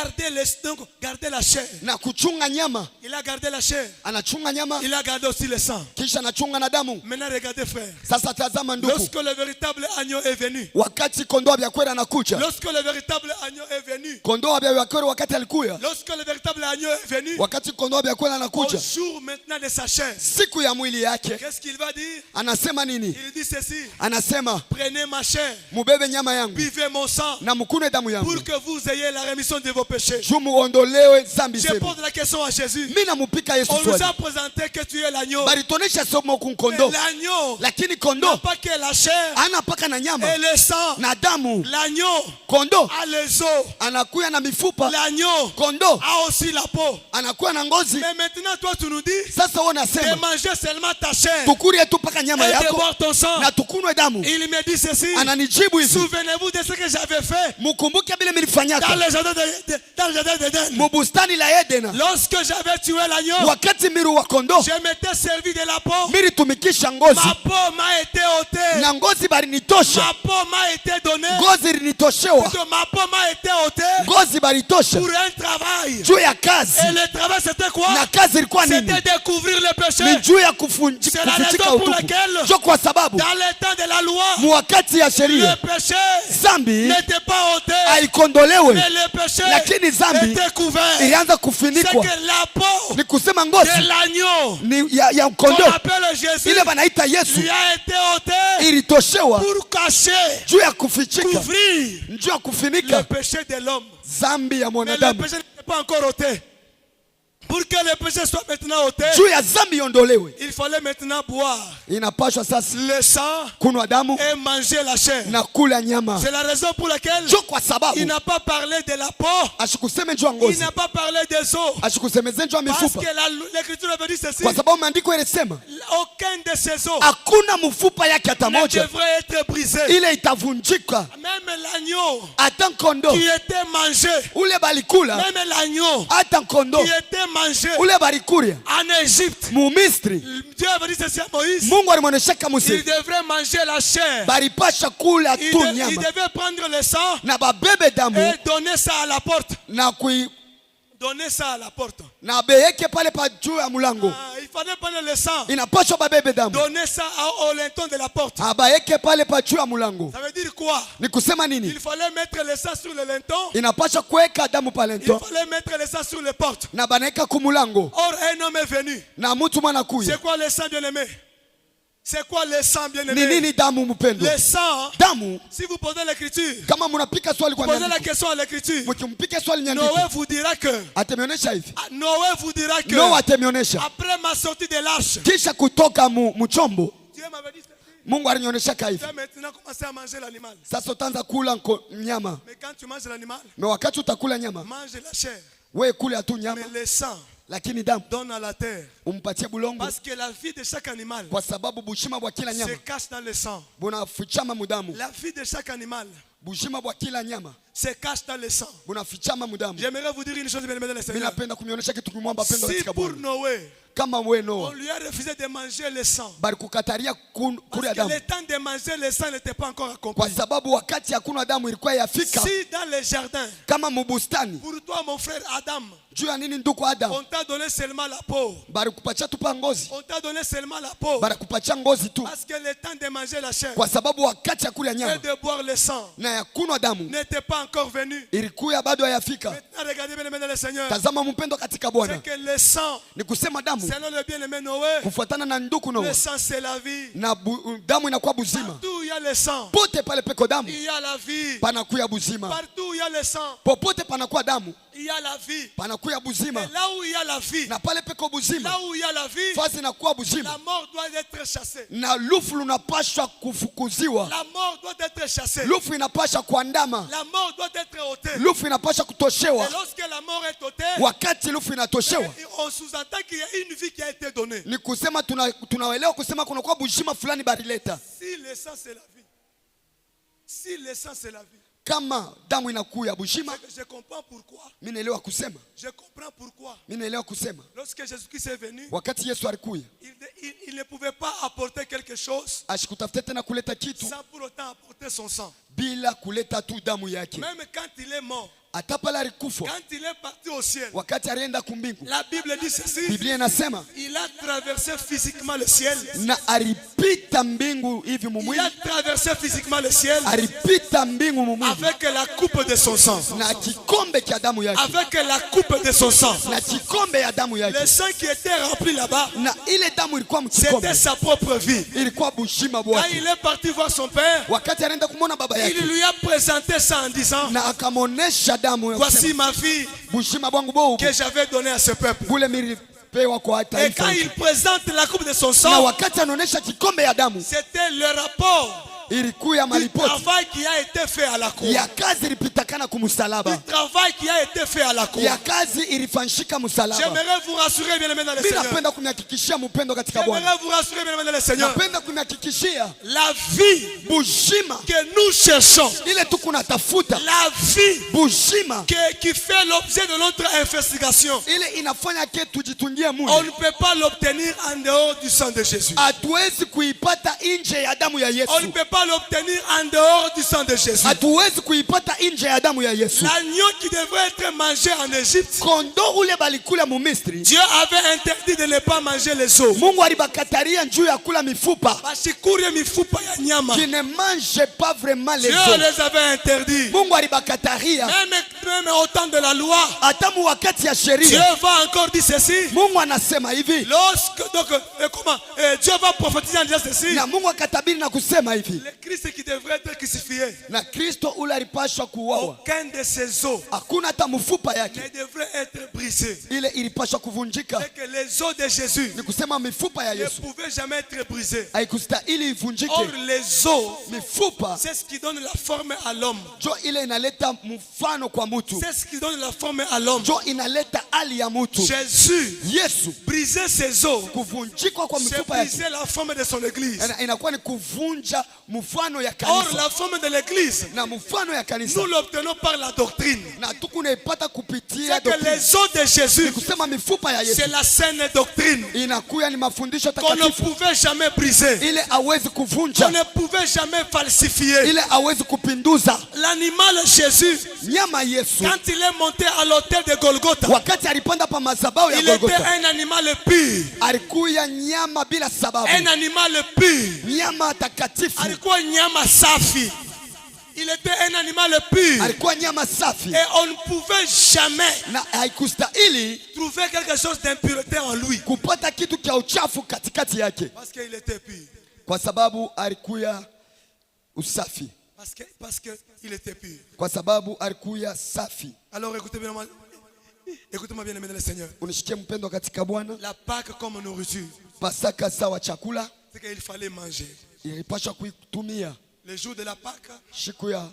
garder la chair. na kuchunga nyama? Il a gardé la chair. Anachunga nyama Il a gardé aussi le sang. kisha anachunga na damu. Maintenant regardez frère. Sasa tazama ndugu, Lorsque le véritable agneau est venu. wakati kondoo vya kweli anakuja, Lorsque le véritable agneau est venu. kondoo vya kweli wakati alikuya, Lorsque le véritable agneau est venu. wakati kondoo vya kweli Au anakuja, jour maintenant de sa chair. siku ya mwili yake Qu'est-ce qu'il va dire? anasema nini? Il dit ceci. Anasema Prenez ma chair. mubebe nyama yangu Buvez mon sang. na mkune damu yangu Pour que vous ayez la rémission de vos péchés. juu muondolewe zambi Je zenu. pose la question à Jésus. Mimi namupika Yesu On nous swali, a présenté que tu es l'agneau. balitonesha somo Mais kunkondo, l'agneau lakini n'a kondo pas que la chair ana paka na nyama et le sang. na damu. L'agneau Kondo a les os. anakuya na mifupa, L'agneau kondo a aussi la peau. anakuwa na ngozi. Mais maintenant, toi, tu nous dis Sasa wewe de unasema manger seulement ta chair tukurie tu paka nyama et de yako boire ton sang. na tukunwe damu. Il me dit ceci. Ananijibu hivi, Souvenez-vous de ce que j'avais fait mukumbuke vile dans nilifanyaka le jardin d'Éden. mubustani la Edena. Lorsque j'avais tué l'agneau, Wakati miru wa kondo je m'étais servi de la peau. militumikisha ngozi Ma peau m'a été ôtée. na ngozi balinitosha, Ma peau m'a été donnée. ngozi ilinitoshewa, Plutôt, ma peau m'a été ôtée ngozi balitosha pour un travail. juu ya kazi. Et le travail, c'était quoi? Na kazi ilikuwa nini? C'était découvrir le péché. Ni juu ya C'est la kufichika raison pour utupu. laquelle Jo kwa sababu dans le temps de la loi, mwakati ya le sheria péché zambi n'était pas ôté, haikondolewe, mais le péché lakini zambi était couvert. ilianza C'est kufunikwa. que la peau Ni kusema de ngozi l'agneau ni ya qu'on kondo appelle Jésus ile banaita Yesu lui a été ôté ilitoshewa pour cacher, juu ya kufichika, couvrir juu ya le kufunika péché de l'homme. zambi ya Mais le mwanadamu, péché n'était pas encore ôté. Pour que le péché soit maintenant ôté, juu ya zambi iondolewe, il fallait maintenant boire inapashwa sasa le sang kunwa damu et manger la chair. na kula nyama. C'est la raison pour laquelle Jo kwa il sababu n'a pas parlé de la peau, ashikuseme juu ya il ngozi, n'a pas parlé des os. ashikusemeze juu ya Parce mifupa, que l'Écriture avait dit ceci, kwa sababu maandiko ilisema aucun de ces os hakuna mfupa yake hata ne moja devrait être brisé. ile itavunjika. Même l'agneau Hata kondo qui était mangé, ule balikula, même l'agneau hata kondo qui était mangé ule balikuria en Égypte, Mumisri, Dieu avait dit ceci à Moïse, Mungu alimwonyeshaka il Musa devrait manger la chair. balipasha kula Il, tu il nyama devait prendre le sang na babebe damu et donner ça à la porte. na Donnez ça à la porte. na abeyeke pale pa juu ya mlango. Il fallait prendre le sang. Inapaswa babebe damu. Donnez ça au linton de la porte. Abayeke pale pa juu ya mlango. Ça veut dire quoi? Ni kusema nini? Il fallait mettre le sang sur le linton. Inapaswa kuweka damu pa Il linton. fallait mettre le sang sur les portes. Na banaeka kumulango. Or un homme est venu. Na mtu mwana kuya. C'est quoi le sang bien-aimé? C'est quoi le sang Ni bien-aimé? nini damu mpendo? Le sang. Damu. Si vous posez l'écriture, Kama munapika swali kwa posez la nyandiko. question à l'écriture. Mkimpike swali nyandiko. Noé vous dira que. Atemionyesha hivi. Noé vous dira que. Noa atemionyesha. Après ma sortie de l'arche. Kisha kutoka mchombo. Dieu m'avait dit. Mungu alinionyesha hivi. Tu vas maintenant commencer à manger l'animal. Sasa utaanza kula nyama. Mais quand tu manges l'animal, Na wakati utakula nyama, mange la chair. wewe kula tu nyama, Mais le sang lakini damu donne à la terre. umpatie bulongo, Parce que la vie de chaque animal kwa sababu bushima bwa kila nyama se cache dans le sang. bunafichama mudamu. La vie de chaque animal Bushima bwa kila nyama se cache dans le sang. bunafichama mudamu. J'aimerais vous dire une chose, bien aimé dans le Mimi Seigneur. napenda kumwonyesha kitu kimwamba pendo Si katika pour Bwana. Noé, Kama wewe on Noa lui a refusé de manger le sang. bali kukataria kula Parce que damu, le temps de manger le sang n'était pas encore kwa accompli. sababu wakati hakuna damu ilikuwa yafika. Si dans le jardin, Kama mubustani, pour toi mon frère Adam, juu ya nini ndugu Adam, on t'a donné seulement la peau. bali kupatia tu pa ngozi, On t'a donné seulement la peau. bali kupatia ngozi tu, Parce que le temps de manger la chair kwa sababu wakati ya kula et nyama de boire le sang na ya kunywa damu n'était pas encore venu. ilikuwa bado hayafika. Maintenant, regardez bien aimé dans le Seigneur. Tazama mpendo katika Bwana, C'est que le sang, ni kusema damu selon le bien-aimé Noé, kufuatana na ndugu le Noa, sang c'est la vie. na damu inakuwa buzima. Partout où il y a le sang, Pote pale peko damu il y a la vie. panakuya buzima, Partout où il y a le sang, popote panakuwa damu il y a la vie. panakuya buzima, Et là où il y a la vie, na pale peko buzima là où il y a la vie, fasi inakuwa la buzima, mort doit être chassée. na lufu lunapashwa kufukuziwa, La mort doit être chassée. lufu inapasha kuandama, La mort doit être ôtée. lufu inapasha kutoshewa. Et lorsque la mort est ôtée, Wakati lufu inatoshewa, on sous-entend qu'il y a une vie qui a été donnée. ni kusema tunaelewa kusema kunakuwa buzima fulani barileta. Si le sang c'est la vie, si le sang c'est la vie, Kama damu inakuya buzima, je comprends pourquoi. mimi naelewa kusema, Je comprends pourquoi. mimi naelewa kusema Lorsque Jésus-Christ est venu, wakati Yesu alikuya il ne pouvait pas apporter quelque chose ashikutafuta tena kuleta kitu sans pour autant apporter son sang. bila kuleta tu damu yake. Même quand il est mort, Hata pale alikufa, quand il est parti au ciel, wakati alienda kumbingu, la Bible dit ceci, Biblia inasema il a traversé physiquement le ciel. na alipita mbingu hivi Il mumwili, a traversé physiquement le ciel alipita mbingu mumwili avec la coupe de son sang. na kikombe cha damu yake, Avec la coupe de son sang. na kikombe ya damu Le yake, sang qui était rempli là-bas, na ile damu ilikuwa c'était mkikombe, sa propre vie. ilikuwa bushima Quand bwake. il est parti voir son père, Wakati anaenda kumwona baba il yake, lui a présenté ça en disant, na akamonesha damu ya voici kusema, ma fille bushima bwangu bobu que j'avais donnée à ce peuple. bule milipewa kwa Et taifa. quand il présente la coupe de son Na sang, wakati anaonesha kikombe ya damu, c'était le rapport ilikuya du malipoti travail qui a été fait à la croix. ya kazi ilipitakana kumusalaba, Du travail qui a été fait à la croix. ya kazi ilifanyika msalaba. J'aimerais vous rassurer, bien aimé dans le Mimi Seigneur. napenda kumhakikishia mpendo katika Bwana, J'aimerais vous rassurer, bien aimé dans le Seigneur. napenda kumhakikishia La vie bushima que nous cherchons, ile tu kunatafuta, la vie bushima qui fait l'objet de notre investigation, ile inafanya ke tujitungie on muli, ne peut pas l'obtenir en dehors du sang de Jésus. hatuwezi kuipata nje ya damu ya On ne Yesu, peut pas l'obtenir en dehors du sang de Jésus. hatuwezi kuipata nje ya damu ya Yesu. L'agneau qui devrait être mangé en Égypte, Kondo ule balikula mu Misri, Dieu avait interdit de ne pas manger les os. Mungu alibakataria njuu ya kula mifupa, Basikurie mifupa ya nyama. qui ne mange pas vraiment les Dieu os. les avait interdits. Mungu alibakataria Même au temps de la loi, hata mu wakati ya Dieu sheria. va encore dire ceci. Mungu anasema hivi, Lorsque donc Dieu va prophétiser en disant ceci. na Mungu akatabiri na kusema hivi, Le Christ qui devrait être crucifié, na Kristo ule alipashwa kuuawa, aucun de ses os hakuna hata mfupa ne yake devrait être brisé. ile ilipashwa kuvunjika. C'est que les os de Jésus Ni kusema mifupa ya ne Yesu pouvaient jamais être brisés. haikustahili ivunjike. Or, les os, Mifupa c'est ce qui donne la forme à l'homme. jo ile inaleta mfano kwa mutu, C'est ce qui donne la forme à l'homme. jo inaleta hali ya mutu. Jésus Yesu brisait ses os. kuvunjikwa kwa C'est mifupa yake briser la forme de son église. inakuwa ni kuvunja mfano ya Or, kanisa la forme de l'église, na mfano ya kanisa nous l'obtenons par la doctrine. na tukunaipata kupitia C'est que doctrine. les os de Jésus, Kusema mifupa ya Yesu c'est la saine doctrine inakuya ni mafundisho qu'on ne takatifu pouvait jamais briser, ile hawezi qu'on kuvunja, ne pouvait jamais falsifier. ile hawezi kupinduza. L'animal Jésus, Nyama Yesu quand il est monté à l'autel de Golgotha, wakati alipanda pa madhabahu ya il était Golgotha un animal pur. alikuya nyama bila sababu, Un animal pur. nyama takatifu, Alikuwa nyama safi. Il était un animal pur. alikuwa nyama safi Et on ne pouvait jamais na haikustahili trouver quelque chose d'impureté en lui. kupata kitu cha uchafu katikati yake, Parce qu'il était pur. kwa sababu alikuya usafi, Parce que il était pur. kwa sababu alikuya safi. Alors écoutez-moi bien, aimé dans le Seigneur. Unishikie mpendo katika Bwana. La Pâque comme nourriture, Pasaka sawa chakula c'est qu'il fallait manger. ilipaswa kuitumia. Le jour de la Pâque, Siku ya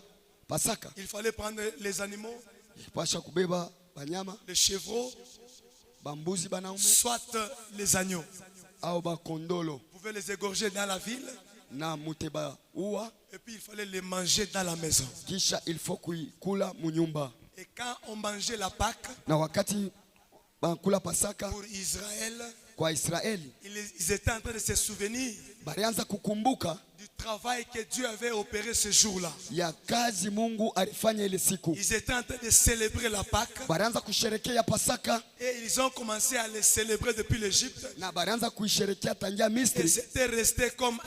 Pasaka il fallait prendre les animaux, ilipaswa kubeba banyama, les chevreaux, bambuzi banaume soit les agneaux. au bakondolo Vous pouvez les égorger dans la ville na muteba uwa, et puis il fallait les manger dans la maison. kisha ilifo kuikula munyumba. Et quand on mangeait la Pâque Na wakati bakula Pasaka pour Israël, kwa Israeli, ils étaient en train de se souvenir balianza kukumbuka du travail que Dieu avait opéré ce jour-là. ya kazi Mungu alifanya ile siku. Ils étaient en train de célébrer la Pâque Balianza kusherekea Pasaka et ils ont commencé à les célébrer depuis l'Égypte. na balianza kuisherekea tangia Et Misri, c'était resté comme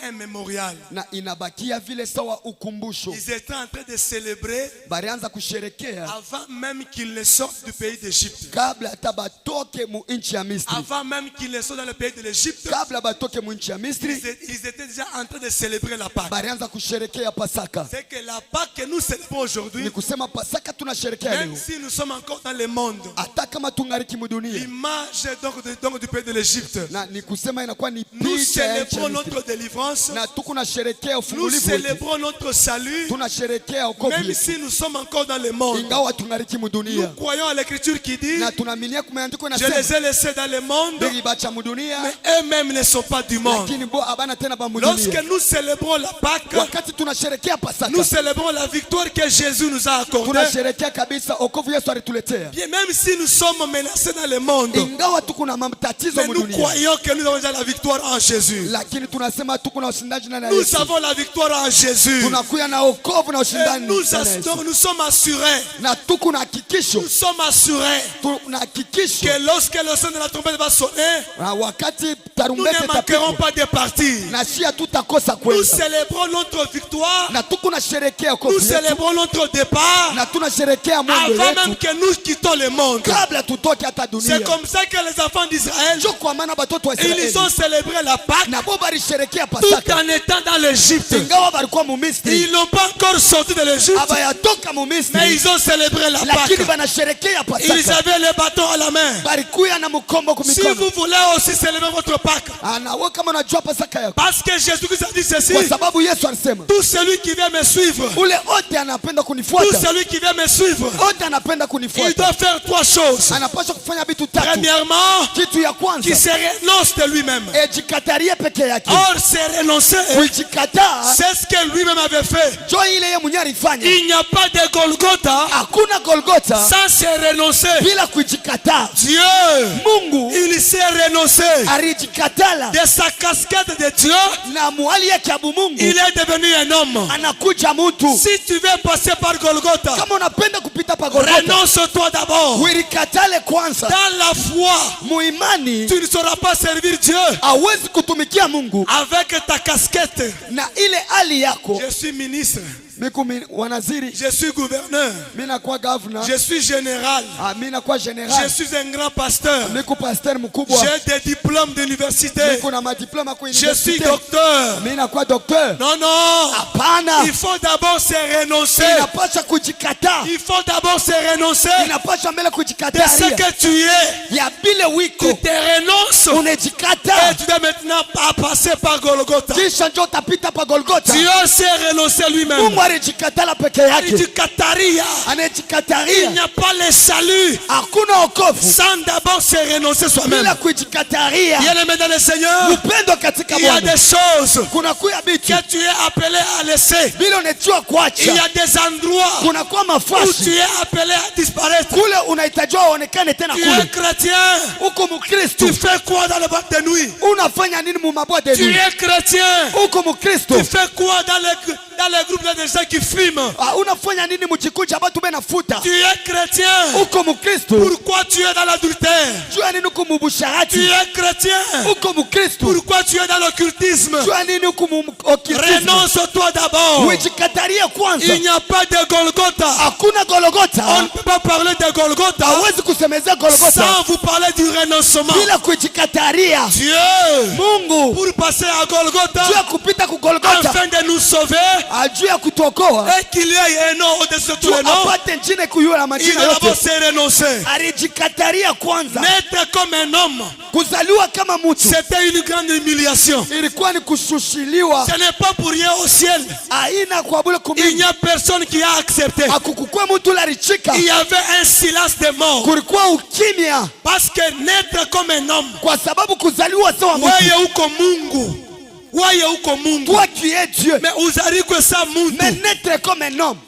un mémorial. na inabakia vile sawa ukumbusho. Ils étaient en train de célébrer Balianza kusherekea avant même qu'ils ne sortent du pays d'Égypte. kabla hata batoke mu nchi ya Misri, Avant même qu'ils ne sortent dans le pays de l'Égypte, kabla batoke mu nchi ya Misri, ils étaient déjà en train de célébrer la Pâque. balianza kusherekea Pasaka. C'est que la Pâque que nous célébrons aujourd'hui, Ni kusema Pasaka tunasherekea même leo si nous sommes encore dans le monde, hata kama tungariki mudunia, l'image donc du pays de l'Égypte. na ni kusema inakuwa ni Nous picha ya nchi ya célébrons Misri. notre délivrance, Na tukunasherekea nous ufungulivu wetu, célébrons notre salut, tunasherekea wokovu même wetu si nous sommes encore dans le monde. ingawa tungariki Nous mudunia, croyons à l'écriture qui dit, na tunaaminia kumeandikwa je inasema les ai laissés dans le monde, nilibacha mudunia, mais eux-mêmes ne sont pas du monde. lakini bo abana tena ba Lorsque mudunia. nous célébrons la Pâque, Wakati tunasherekea Pasaka, nous célébrons la victoire que Jésus nous a accordée. tunasherekea kabisa wokovu Yesu alituletea, Bien, même si nous sommes menacés dans le monde, ingawa tuko na matatizo mais nous mudunia, croyons que nous avons déjà la victoire en Jésus. lakini tunasema tuko na ushindaji ndani ya Nous Yesu. avons la victoire en Jésus. Tunakuya na wokovu na Et ushindani ndani ya Yesu. nous sommes assurés, Na tuko na hakikisho, nous sommes assurés tuna hakikisho que lorsque le son de la trompette va sonner, na wakati nous tarumbete ne manquerons itapigwa, pas de partir. na shia tutakosa Nous kwenda, célébrons notre victoire, na tuko na sherekea nous wokovu yetu, célébrons notre départ na tunasherekea mwendo avant même yetu que nous quittons le monde. kabla tutoke hata dunia. C'est comme ça que les enfants d'Israël, Njo kwa maana batoto wa ils Israeli ont célébré la Pâque na bo balisherekea tout Pasaka en étant dans l'Égypte. ingawa balikuwa mu Misri, Ils n'ont pas encore sorti de l'Égypte, abayatoka mu mais Misri, ils ont célébré la lakini Pâque. banasherekea Ils Pasaka, avaient les bâtons à la main. balikuya na mkombo Si kumikono. vous voulez aussi célébrer votre Pâque, Anawe kama unajua Pasaka yako, parce que Jésus-Christ a dit ceci, kwa sababu Yesu alisema tout celui qui vient me suivre, ule wote anapenda tout kunifuata, celui qui vient me suivre, wote anapenda il kunifuata, doit faire trois choses. anapaswa kufanya vitu tatu. Premièrement, Kitu ya qu'il kwanza, se renonce de lui-même. ejikatarie peke yake. Or, se renoncer, Kujikataa c'est ce que lui-même avait fait. jo ile ye mwenyewe alifanya. Il n'y a pas de Golgotha Hakuna Golgotha sans se renoncer. bila kujikataa. Dieu, Mungu il s'est renoncé alijikatala de sa casquette de Dieu. na muhali yake ya Mungu, Il est devenu un homme. anakuja mtu. Si tu veux passer par Golgotha, Kama unapenda kupita pa Golgotha, renonce-toi d'abord. ulikatale kwanza. Dans la foi, Muimani tu ne sauras pas servir Dieu hawezi kutumikia Mungu avec ta casquette. na ile hali yako. Je suis ministre, Miku wanaziri, je suis gouverneur, mimi nakuwa governor, je suis général, mimi nakuwa je general, suis un grand pasteur, miku pastor mkubwa, j'ai des diplômes d'université, miku na madiploma kwa je suis university, docteur. mimi nakuwa docteur. Non, non, Hapana, il faut d'abord se renoncer. inapaswa kujikataa, Il faut d'abord se renoncer inapaswa mbele de kujikataa ce que tu es. ya bile wiko, Tu te renonces et unajikataa, tu dois maintenant passer par Golgotha. kisha njo utapita pa Golgotha. Dieu s'est renoncé lui-même. Mungu alijikatala peke Il yake, dit Kataria. Il anajikataria. n'y a pas le salut Hakuna wokovu sans d'abord se renoncer soi-même. bila kujikataria. Bien-aimé dans le Seigneur, Upendo katika il y a Bwana, des choses choses kunakuya bitu que tu es appelé à laisser. vile unajua Il y kuacha, a des endroits kunakuwa où mafasi tu es appelé à disparaître. kule unahitajiwa uonekane tena Tu es kule. chrétien. Uko Tu Mkristo, fais quoi dans le boîte de nuit? unafanya nini mu mabwa de Tu nuit? es chrétien. Uko Mkristo, Tu fais quoi dans les groupes de gens qui fument? unafanya nini mchikuja batu benafuta? Tu es chrétien. Uko Mkristo, Pourquoi tu es dans l'adultère? jua nini uko Tu mubusharati? es chrétien. Uko Mkristo, Pourquoi tu es dans l'occultisme? jua nini uko muokritisme? Renonce-toi d'abord. Ujikatarie kwanza. Il n'y a pas de Golgotha. Hakuna On Golgotha, ne peut pas parler de Golgotha hawezi kusemezea Golgotha sans vous parler du renoncement. bila kujikataria. Dieu, Mungu pour passer à Golgotha, juu ya kupita ku Golgotha, afin de nous sauver juu ya kutuokoa, et qu'il y ait un nom au-dessus de tous juu les noms, apate njine kuyua na il majina a d'abord yote. s'est renoncé. Alijikataria kwanza. Naître comme un homme, Kuzaliwa kama mtu c'était une grande humiliation. ilikuwa ni kushushiliwa, Ce n'est pas pour rien au ciel. aina kwa bule Il n'y kumingi. a personne qui a accepté. Hakukukua mtu lalichika, Il y avait un silence de mort. kulikuwa ukimya, Parce que naître comme un homme, kwa sababu kuzaliwa sawa mtu. wewe uko Mungu. Wewe uko Mungu. Toi tu es Dieu, Mais uzarikwe sa mais muntu. naître comme un homme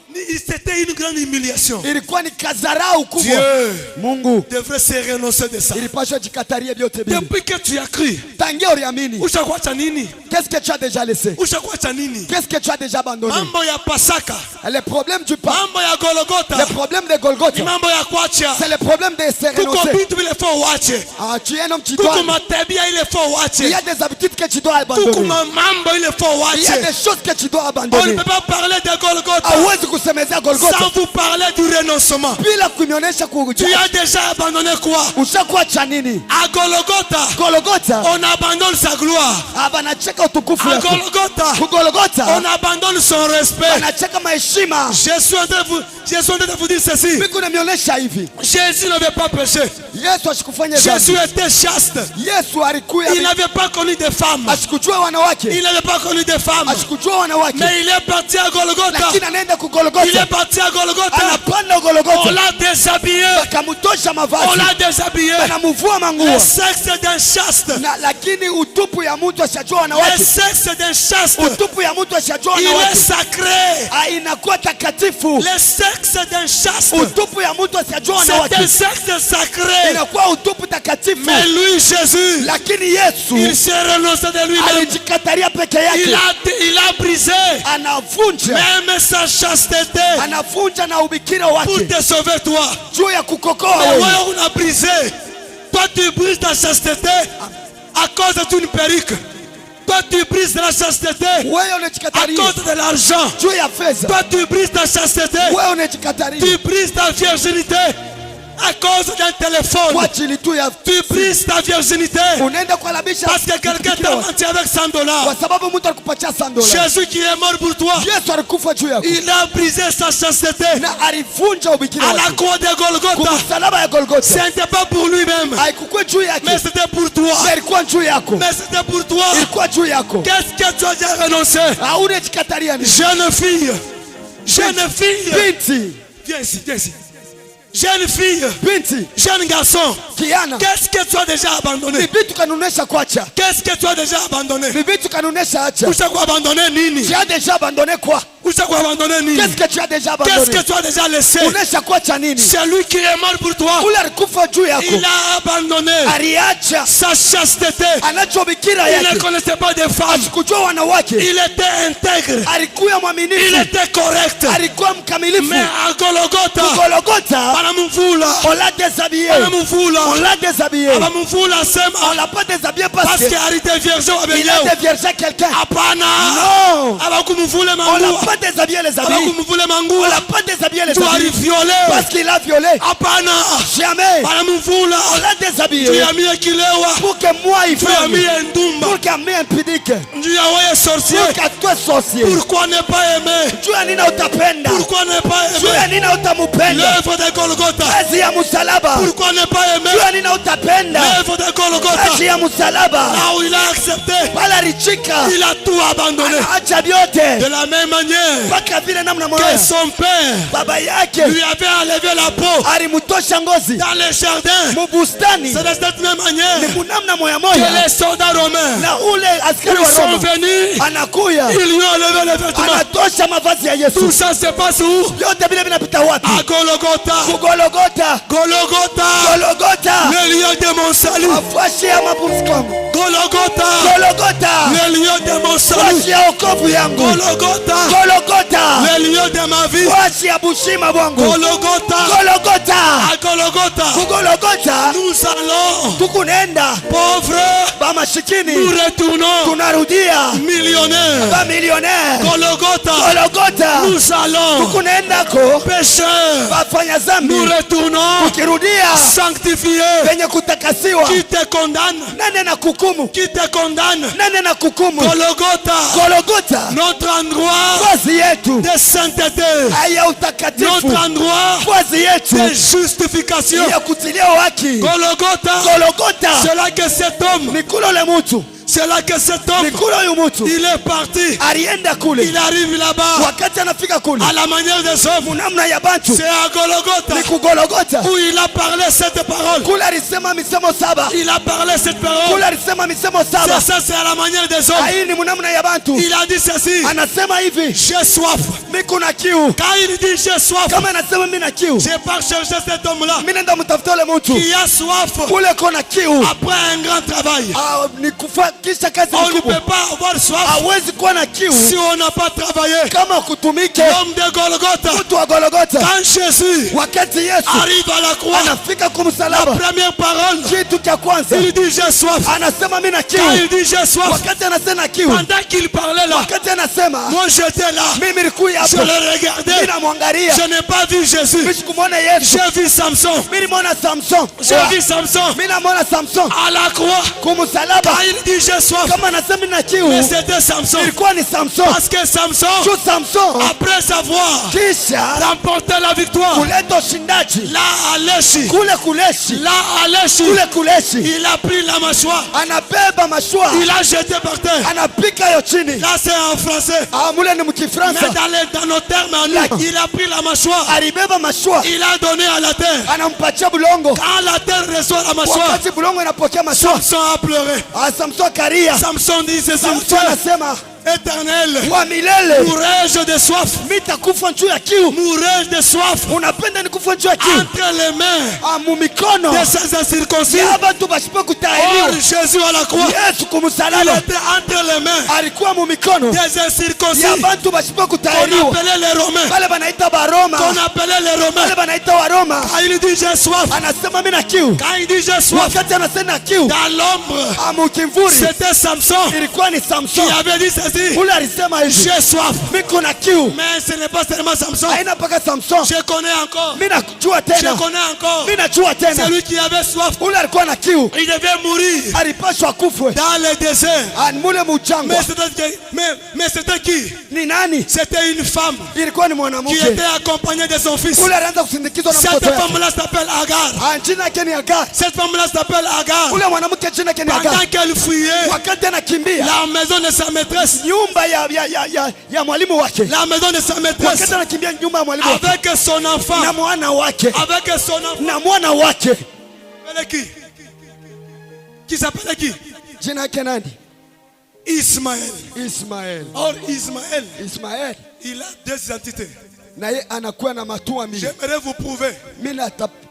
C'était une grande humiliation. ilikuwa ni kazarau kubwa. Dieu Mungu devrait se renoncer de ça. ilipaswa jikatarie vyote vile. Depuis que tu as cru, Tangia uliamini, ushakuacha nini? qu'est-ce que tu as déjà laissé? Ushakuacha nini? Qu'est-ce que tu as déjà abandonné? Mambo ya Pasaka, Le problème du pain, mambo ya Golgotha, le problème de ni Golgotha, mambo ya kuacha. c'est le problème de se Kuko renoncer. vitu vile fo uache. Tu es un homme, tu dois. Kuko matabia ile fo Il y uache. a des habitudes que tu dois Kuko abandonner. mambo ile fo Il y a uache. des choses que tu dois On ne abandonner. peut pas parler de Golgotha Hauwezi kusemezea Golgotha sans vous parler du renoncement. bila kunyonyesha Tu as déjà abandonné quoi? ushakuacha nini? À Golgotha, Golgotha on abandonne sa gloire. banacheka utukufu À yako. Golgotha, Ku Golgotha on abandonne son respect. banacheka maheshima. Je suis en train de vous dire ceci. Mimi kunanionyesha hivi, Jésus n'avait pas péché. Yesu asikufanya Jésus dhambi. était chaste. Yesu alikuya, Il n'avait pas connu de femmes. asikujua wanawake, Il n'avait pas connu de femmes. asikujua wanawake, Mais il est parti à Golgotha. lakini anaenda ku Il est Golgotha, parti à Golgotha. anapanda On Golgotha, l'a déshabillé. bakamutosha On mavazi, l'a déshabillé. banamuvua Le manguo sexe d'un chaste. na, lakini utupu ya mtu asijua Le wanawake, sexe d'un chaste. utupu ya mtu asijua Il est wanawake sacré. inakuwa takatifu. Le sexe d'un chaste. Utupu ya mtu asijua C'est un wanawake sexe sacré. inakuwa utupu takatifu, Mais lui, Jésus, lakini Yesu il s'est renoncé de lui-même. alijikataria peke Il yake, a brisé anavunja même sa chasteté anavunja na ubikira pour wake te sauver toi. juu ya kukokoa Mais wewe. ouais, on a brisé. Toi, tu brises ta chasteté à cause d'une perruque. Toi, tu brises la chasteté Wewe à unajikataria cause de l'argent. juu ya fedha, Toi, tu brises ta chasteté. wewe unajikataria Tu brises ta virginité à cause d'un téléphone. kwa ajili tu ya Tu brises ta virginité unaenda kualabisha parce que quelqu'un t'a menti avec $100. kwa sababu mtu alikupatia $100. Jésus qui est mort pour toi, Yesu alikufa juu yako il a brisé sa chasteté na alivunja ubikira à la wake croix de kwa Golgotha. msalaba ya Golgotha. Ce n'était pas pour lui-même, Haikuwa juu yake, mais c'était pour toi. na ilikuwa juu yako, Mais c'était pour toi. ilikuwa juu yako. Qu'est-ce que tu as déjà renoncé? Hauna jikataria ni Jeune fille, jeune fille, binti, viens ici, viens ici. Jeune fille, binti, jeune garçon, kiana, qu'est-ce que tu as déjà ni abandonné? vitu kanunesha kwacha, Qu'est-ce que tu as déjà abandonné? ni vitu kanunesha acha. Ushakuwa abandonné nini? Tu as déjà abandonné quoi? Ushakuwa abandonné nini? Qu'est-ce que tu as déjà Qu'est-ce abandonné? que tu as déjà laissé? Unesha kwacha nini? C'est lui qui est mort pour toi. Ule alikufa juu yako, Il a abandonné aliacha sa chasteté. anacho bikira Il ne yake, connaissait pas de femmes. asikujua wanawake, Il était intègre. alikuwa Il mwaminifu, était correct. alikuwa mkamilifu. Mais à Golgotha, Golgotha, banamuvula, on l'a déshabillé, banamuvula, on l'a déshabillé, abamuvula on sema l'a pas déshabillé parce parce que qu'il arité vierge a wabeleo. déviergé quelqu'un. Hapana. Non, Abakumuvule on mangu. l'a pas déshabillé les amis, Abakumuvule mangu. on l'a pas déshabillé les Tu as amis violé. parce qu'il a violé. Hapana. Jamais, Banamuvula. on l'a Tu déshabillé as mis kilewa. pour que moi il Tu as mis fasse, ndumba. pour qu'il m'ait impudique, Tu as envoyé sorcier. pour que toi sorcier, Pourquoi ne pas aimer? juu ya nini utapenda, Pourquoi ne pas juu ya aimer nini utamupenda, l'œuvre de Golgotha? kazi ya msalaba, Pourquoi ne pas juu aimer ya nini utapenda, l'œuvre de Golgotha? kazi ya msalaba, Là où il a accepté, pala richika, il a tout abandonné. anaacha acha vyote De la même manière mpaka vile namna que moja son père baba yake lui avait enlevé la peau alimtosha ngozi dans les jardins. mubustani. C'est de cette même manière Ni kunamna moya que moya les soldats romains, na ule askari ils wa sont Roma venus, anakuya ils lui ont enlevé les vêtements. anatosha mavazi ya Tout Yesu. ça se passe où? Vyote vile vinapita wapi? À Golgotha. Kugologota. Golgotha, Gologota, le lieu de mon salut. afuashi ya mapumziko yangu. Golgotha, Gologota, le lieu de mon salut. afuashi ya wokovu yangu. Golgotha, Gologota, le lieu de ma vie. afuashi ya bushima bwangu. Golgotha, Gologota, à Golgotha, kugologota nous allons, tukunenda pauvres, bamashikini nous retournons, tunarudia millionnaires. bamilionnaire. Golgotha, Gologota, nous allons, tukunendako pécheurs, bafanya zambi nous retournons, tukirudia sanctifiés. penye kutakasiwa. Qui te condamne? Nani na kukumu? Qui te condamne? Nani na kukumu? Golgotha, Gologota, notre endroit kazi yetu de sainteté, ya utakatifu, notre endroit kazi yetu de justification. ya kutilia haki. Golgotha, Gologota c'est là que cet homme, ni kule ule mtu, c'est là que cet homme, ni kule huyu mtu il est parti, alienda kule. il arrive là-bas, Wakati anafika kule à la manière des hommes. namna ya bantu C'est à Golgotha ni kugologota, où il a parlé cette parole. kule alisema misemo saba, Il a parlé cette kule parole. alisema misemo saba. C'est ça, c'est à la manière des hommes. Hii ni mnamna ya bantu. Il a dit ceci, Anasema hivi, j'ai soif. mimi na kiu. Quand il dit j'ai soif, Kama anasema mimi na kiu, je pars chercher cet homme-là mimi nenda mtafuta ule mtu qui a soif kule kona kiu. après un grand travail. Ni kufakisha kazi On ne kubwa. peut pas avoir soif Hawezi kuwa na kiu si on n'a pas travaillé. kama kutumike. L'homme de Golgotha, Mtu wa Gologota, quand Jésus wakati Yesu arrive à la croix, anafika la kumsalaba, première parole, kitu cha kwanza il dit j'ai soif. anasema mimi na Quand kiu. il dit j'ai soif, Wakati anasema kiu, pendant qu'il parlait là, wakati anasema moi j'étais là, mimi nilikuwa je hapo, le mimi regardais, namwangalia, je n'ai pas vu Jésus, mimi sikumwona Yesu, j'ai vu Samson, mimi nimeona Samson, j'ai vu Samson mimi namuona Samson à la croix. kumsalaba. Quand il dit j'ai soif, Kama anasema mimi na kiu, mais c'était Samson, ilikuwa ni Samson. parce que Samson, Tu Samson après savoir kisha remporté la victoire, kuleta ushindaji là à Leshi, kule kuleshi, là à Leshi, kule kuleshi, il a pris la mâchoire, anabeba mashua, il a jeté par terre. anapika yo chini. Là c'est en français, Mule ni mais mkifransa, dans nos termes à nous, il a pris la mâchoire, alibeba mashua, il a donné à la terre. anampatia bulongo. Quand la terre reçoit la mâchoire, Wakati bulongo inapokea mashua, Samson a pleuré. Samson karia. Samson dit ceci, Samson anasema Éternel, wa milele, mourrai-je de soif, mitakufa juu ya kiu. mourrai-je de soif Unapenda nikufa juu ya kiu? entre les mains Mu mikono de ces incirconcis. ya bantu bashipe Or kutahiriwa. Jésus à la croix, Yesu il kumsalaba était entre les mains alikuwa mu mikono des incirconcis ya bantu bashipe qu'on kutahiriwa. appelait les Romains, Wale banaita Baroma, qu'on appelait les wale Romains. banaita Waroma. Quand il dit j'ai soif, Anasema mimi na kiu. quand il dit j'ai soif, Wakati anasema na kiu, dans l'ombre, mu kimvuri c'était Samson ilikuwa ni qui Samson. avait dit ceci, Ule alisema hivi, j'ai soif. miko na kiu. Mais ce n'est pas seulement Samson, Haina mpaka Samson. je connais encore, Mimi najua je tena, connais encore mimi najua tena. celui qui avait soif, Ule alikuwa na kiu, il devait mourir alipashwa kufwe dans le désert. mule mujangwa. Mais c'était qui? Ni nani? C'était une femme Ilikuwa ni qui mwanamke. était accompagnée de son fils. Ule alianza kusindikizwa na Cette mtoto wake. femme-là s'appelle Agar. Jina yake ni Agar. Cette femme-là s'appelle Agar. Ule mwanamke jina yake ni Agar. Pendant qu'elle fuyait Wakati anakimbia la maison de sa maîtresse, nyumba ya mwalimu wake, la maison de sa maîtresse, wakati anakimbia nyumba ya mwalimu wake avec son enfant, na mwana wake avec son enfant, na mwana wake, s'appelait qui? Qui s'appelait qui? jina yake nani? Ismaël. Ismael. Or Ismaël, Ismael il a deux identités. na ye anakuwa na matua mingi. J'aimerais vous prouver. Mimi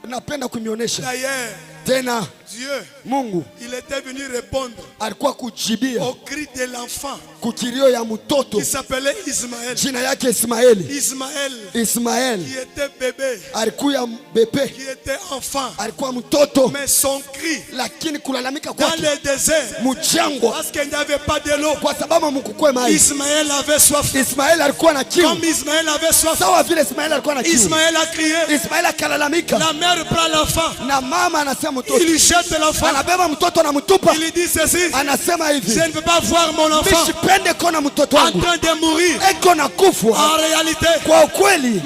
napenda kumionyesha D'ailleurs, tena. Dieu, Mungu il était venu répondre alikuwa kujibia au cri de l'enfant kukilio ya mtoto, qui s'appelait Ismaël. jina yake Ismaeli. Ismaël, Ismael qui était bébé, alikuwa bebe, qui était enfant, alikuwa mtoto, mais son cri lakini kulalamika dans kwake le désert, mchangwa, parce qu'il n'y avait pas de l'eau. kwa sababu mkukwe mai. Ismaël avait soif. Ismaeli alikuwa na kiu, Comme Ismaël avait soif, sawa vile Ismaeli alikuwa na kiu. Ismaël a crié. Ismaeli akalalamika, La mère prend l'enfant, na mama anasema mtoto, il jette l'enfant, anabeba mtoto na mtupa, il dit ceci, anasema hivi, je ne veux pas voir mon enfant mimi sipende kona mtoto en wangu train de mourir. eko na kufwa. En réalité, Kwa ukweli,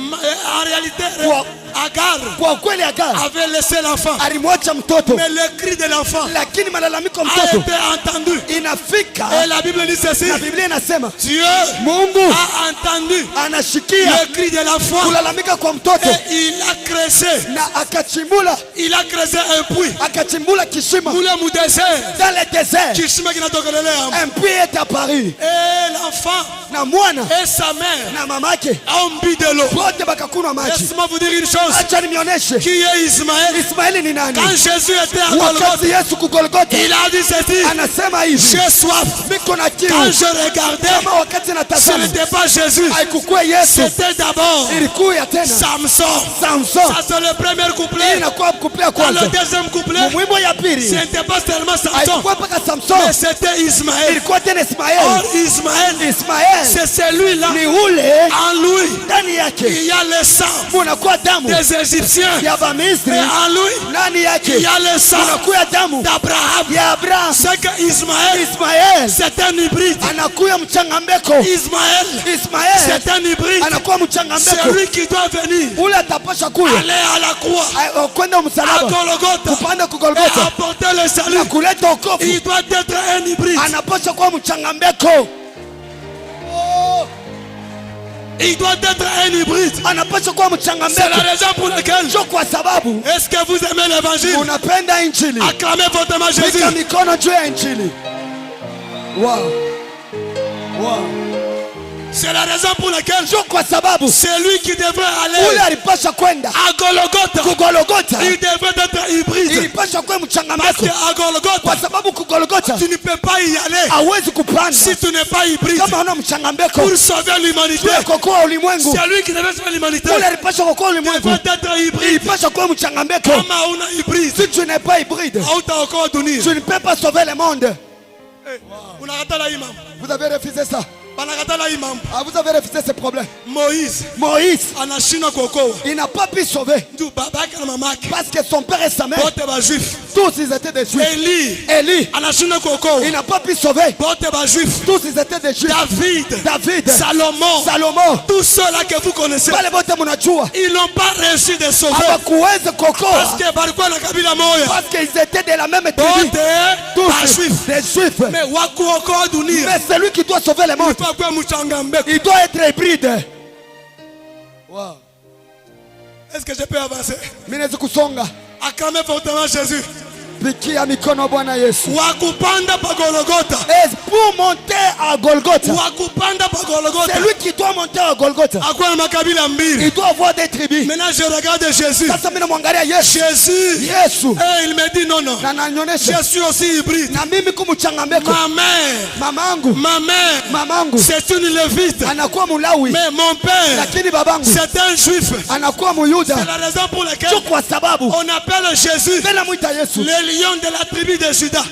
Agar Kwa kweli Agar avait laissé l'enfant. alimwacha mtoto, Mais le cri de l'enfant lakini malalamiko a mtoto été entendu. inafika, Et la Bible dit ceci. na Biblia inasema Dieu Mungu a entendu anashikia le cri de l'enfant. kulalamika kwa mtoto, Et il a creusé. na akachimbula Un puits. akachimbula kishima Pour le désert. dans le désert. Kishima kinatokelelea. Un puits est apparu, Et l'enfant na mwana et sa mère na mamake ont bu de l'eau. wote bakakunywa maji. Laisse-moi vous dire une chose. Acha nionyeshe Qui est Ismaël? Ismaeli ni nani. Quand Jésus était à Wakati Golgotha, Yesu kugolgota il a dit ceci. anasema hivi, J'ai soif. niko na kiu. Quand je regardais, Kama wakati ce natazama n'était pas Jésus. haikukuwa Yesu, C'était d'abord ilikuya tena Samson. Samson. Ça c'est le premier Hii couplet. inakuwa kuplia Dans kwanza. le deuxième couplet, Mwimbo ya ce pili n'était pas seulement Samson, haikuwa mpaka mais Samson, c'était Ismaël. ilikuwa tena Or Ismaeli. Ismaël, Ismaeli c'est celui-là. ni ule En lui, ndani yake il y a le sang munakuwa damu des Égyptiens. ya Bamisri, Et en lui, ndani il yake y a le sang munakuya damu d'Abraham. ya Abraham. C'est que Ismaël, Ismaeli c'est un hybride. anakuya mchangambeko. Ismaël, Ismaeli c'est un hybride. anakuwa mchangambeko. Celui qui doit venir Ule atapasha kuya aller à la croix, kwenda à msalaba, Golgotha, kupanda et kugolgota apporter le na salut. kuleta wokovu, Il doit être un hybride. anapasha kuwa mchangambeko. Il doit être un hybride. Anapasha kuwa C'est la mchangambeko. raison pour laquelle, Ndio kwa sababu est-ce que vous aimez l'évangile? unapenda injili. Acclamez fortement Jésus. Weka mikono juu ya injili. Wow. Wow. C'est la raison pour laquelle Ndio kwa sababu c'est lui qui devrait ule aller alipasha kwenda à Golgotha. kugologota, Il devrait être hybride. ilipasha kuwa Parce mchangambeko, qu'à Golgotha, kwa sababu kugologota tu ne peux pas y aller hawezi kupanda si tu n'es pas hybride. kama huna mchangambeko. Pour sauver l'humanité, Kuokoa ulimwengu, c'est lui qui devait sauver l'humanité. ule alipasha kuokoa ulimwengu, Devrait être hybride. ilipasha kuwa mchangambeko. Kama una hybride, Si tu n'es pas hybride, hautaokoa dunia. tu ne peux pas sauver le monde. Unakatala imam. Vous avez refusé ça. Banakatala imam. Ah, vous avez refusé ce problème. Moïse Moïse, anashindwa kuokoa. il n'a pas pu sauver Ndio babake na mamake parce que son père et sa mère, bote ba juif. tous ils étaient des juifs. Eli Élie, anashindwa kuokoa. il n'a pas pu sauver. Bote ba juif. Tous ils étaient des juifs. David, David, Salomon, Salomon, tous ceux-là que vous connaissez, wale wote mnajua ils n'ont pas réussi de sauver hawakuweza parce kuokoa que balikuwa na kabila moja. parce qu'ils étaient de la même tribu. Bote ba Tous juif. des juifs. Mais wakuokoa dunia. Mais celui qui doit sauver le monde, Kwa kwa mchangambeko. il doit être hybride. Wow. Est-ce que je peux avancer? Mimi naweza kusonga. Acclamez fortement Jésus. Pikia mikono Bwana Yesu. Wakupanda pa Golgotha. Et pour monter à Golgotha, Wakupanda pa Golgotha. celui qui doit monter à Golgotha, Hakuwa na makabila mbili. il doit avoir des tribus. Maintenant je regarde Jésus. Sasa mimi namwangalia Yesu. Jésus. Yesu Et il me dit non, non. na nanyonyesha Je suis aussi hybride. na mimi kumchangambeko. Ma mère. Mamangu, Ma mère. mamangu C'est une lévite. anakuwa Mulawi, Mais mon père. lakini babangu C'est un juif. anakuwa C'est Muyuda. la raison pour laquelle Sio kwa sababu on appelle Jésus tena mwita Yesu le lion de la tribu de Juda.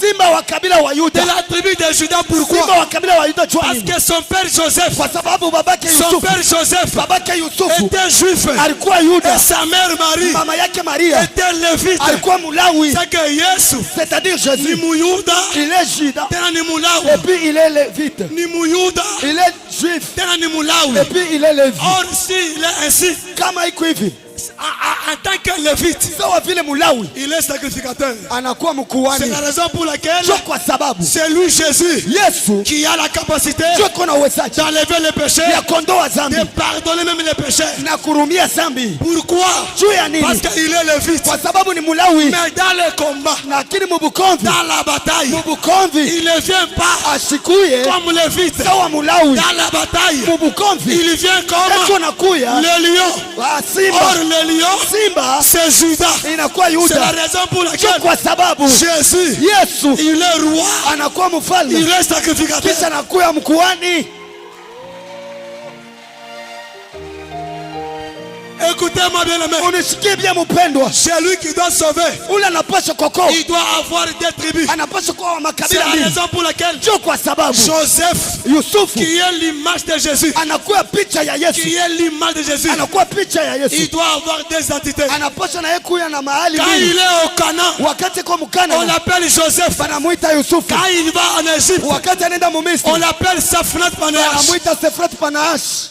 simba wa kabila wa De Yuda. la tribu de Juda, Simba pourquoi? wa kabila wa Yuda jua Parce nini? que son père Joseph, Kwa sababu babake son Yusufu, père Joseph babake Yusufu était juif alikuwa et Yuda, sa mère Marie mama yake Maria était lévite. alikuwa Mulawi, C'est que Yesu c'est-à-dire ni Jésus, Muyuda il est Juda tena ni et Mulawi, puis il est lévite. ni Muyuda Il est juif tena ni et Mulawi. puis il est lévite. Or si il est ainsi, Kama iko hivi, en tant que lévite, sawa vile Mulawi il est sacrificateur. anakuwa C'est mkuhani. la raison pour laquelle Sio kwa sababu c'est lui Jésus Yesu qui a la capacité sio kuna uwezaji d'enlever les péchés, ya kondoa zambi de pardonner même les péchés. na kurumia zambi. Pourquoi? Juu ya Parce nini? qu'il est lévite. Kwa sababu ni Mulawi, Mais dans les combats, lakini mubukomvi, dans la bataille, mubukomvi il ne vient pas ashikuye comme lévite. sawa Mulawi, Dans la bataille, mubukomvi il vient eko comme nakuya le lion. wa Or simba, le lion, simba c'est Judas. inakuwa C'est la Yuda. raison pour Sio laquelle kwa sababu Jésus, Yesu il est roi, anakuwa mfalme il est sacrificateur. kisha anakuwa mkuhani. Écoutez-moi bien aimé. Unisikie bien mpendwa, C'est lui qui doit sauver. ule anapaswa kokoa, Il doit avoir des tribus. anapaswa kuwa wa C'est makabila la mbili. raison pour laquelle Sio kwa sababu Joseph, Yusufu qui est l'image de Jésus, anakuwa picha ya Yesu, qui est l'image de Jésus, anakuwa picha ya il Yesu, doit avoir des identités. anapaswa na yeye kuya na mahali Quand mbili. il est au Canaan, Wakati kwa on mkana l'appelle Joseph. banamuita Yusufu, Quand il va en Égypte, wakati anaenda on Mumisri l'appelle Safnat Paneach. banamuita Sefrat Panahash.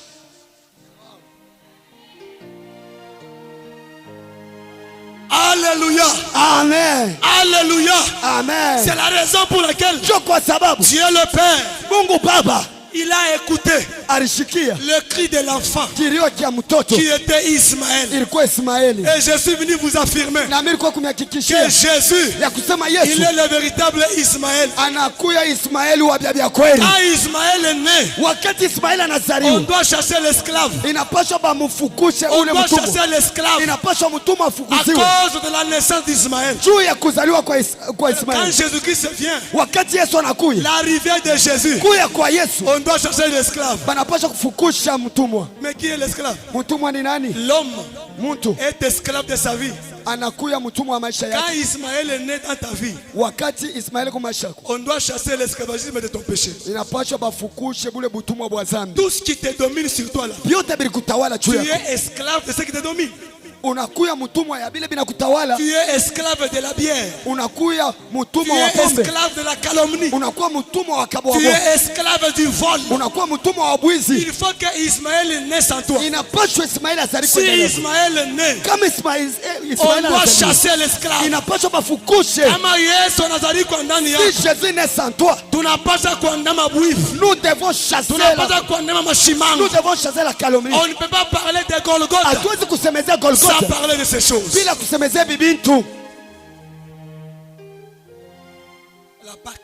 Alléluia. Amen. Alléluia. Amen. C'est la raison pour laquelle Ndio kwa sababu Dieu le Père, Mungu Baba il a écouté alishikia le cri de l'enfant kilio cha mtoto qui était Ismaël. ilikuwa Ismaeli, Et je suis venu vous affirmer na mimi nilikuwa que kumhakikishia Jésus, ya kusema il Yesu est le véritable Ismaël. anakuya Ismaeli wa bia kweli. Quand Ismaël est né, Wakati Ismaeli on anazaliwa, doit chasser l'esclave. inapaswa bamfukushe On ule doit mtumwa, chasser l'esclave inapaswa mtumwa à afukuziwe cause de la naissance d'Ismaël. juu ya kuzaliwa kwa Quand Ismaeli. Jésus-Christ vient, Wakati Yesu anakuya, l'arrivée de Jésus, kuya kwa Yesu, on doit chasser l'esclave. banapaswa kufukusha mtumwa. Mais qui est l'esclave? Mtumwa ni nani? L'homme Mtu est esclave de sa vie. anakuya mtumwa wa maisha Quand yake. Ismaël est né dans ta vie, Wakati Ismaeli kwa maisha yako, on doit chasser l'esclavagisme de ton péché. inapaswa bafukushe bule butumwa bwa zambi. Tout ce qui te domine sur toi là, Vyote bilikutawala tu juu yako. es esclave de ce qui te domine. Unakuya mtumwa ya bile binakutawala. Tu es esclave de la bière. Unakuya Tu mtumwa wa es pombe. esclave de la calomnie. Unakuwa mtumwa wa Tu kabwabo. es esclave du vol. Unakuwa mtumwa wa bwizi. Il faut que Ismaël naisse en toi. Inapaswa Ismaeli azali Si kwa ndani. Ismaël est né, Kama Ismaeli on doit azali, chasser l'esclave. inapaswa bafukushe. Kama Yesu anazali kwa ndani yako, Si Jésus naît sans toi, tunapaswa kuandama bwifu, nous devons chasser tunapaswa kuandama nous mashimano. devons chasser la calomnie. On ne peut pas parler de Golgotha Hatuwezi kusemezea sans Golgotha parler de ces choses. bila kusemezea bibintu. La Pâque,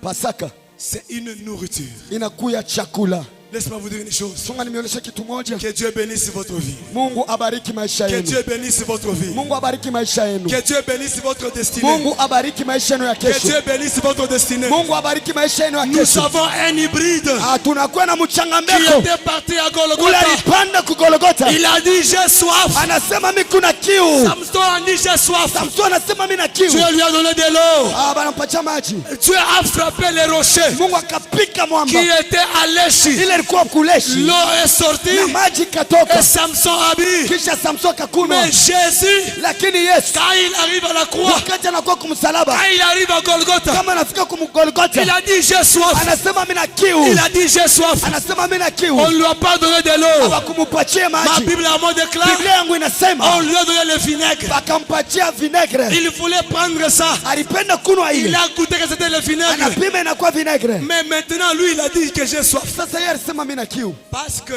Pasaka c'est une nourriture. inakuya chakula. Laisse-moi vous dire une chose. Songa nimeonyesha kitu moja. Que Dieu bénisse votre vie. Mungu abariki maisha Que yenu. Dieu bénisse votre vie. Mungu abariki maisha yenu. Que Dieu bénisse votre destinée. Mungu abariki maisha yenu ya Que kesho. Dieu bénisse votre destinée. Mungu abariki maisha yenu ya Nous kesho. avons un hybride Tunakuwa na qui mchanganyiko. était parti à Ule Golgotha. alipanda ku Golgotha. Il a dit j'ai soif. Anasema mimi kuna kiu. Samson a dit j'ai soif. Samson anasema mimi na kiu. Dieu lui a donné de l'eau. Banampatia maji. Dieu a frappé les rochers Mungu akapika mwamba. qui étaient alléchis. Ile ilikuwa kuleshi. L'eau est sortie Na maji katoka. et Samson a bu. Kisha Samson akakunywa. Mais Jésus, Lakini Yesu quand il arrive à la croix, wakati anakuwa kumsalaba, quand il arrive à Golgotha, kama anafika kumgolgotha, il a dit j'ai soif. anasema mimi na kiu. Il a dit j'ai soif. Anasema mimi na kiu. On ne lui a pas donné de l'eau. Hawakumupatia Ma maji. Bible à moi déclare, Biblia yangu inasema on lui a donné le vinaigre. wakampatia vinegre. Il voulait prendre ça. Alipenda kunywa Il ile. a goûté que c'était le vinaigre. Anapima inakuwa vinegre. Mais maintenant, lui, il a dit que j'ai soif. Sasa yeye alisema mimi na kiu Parce que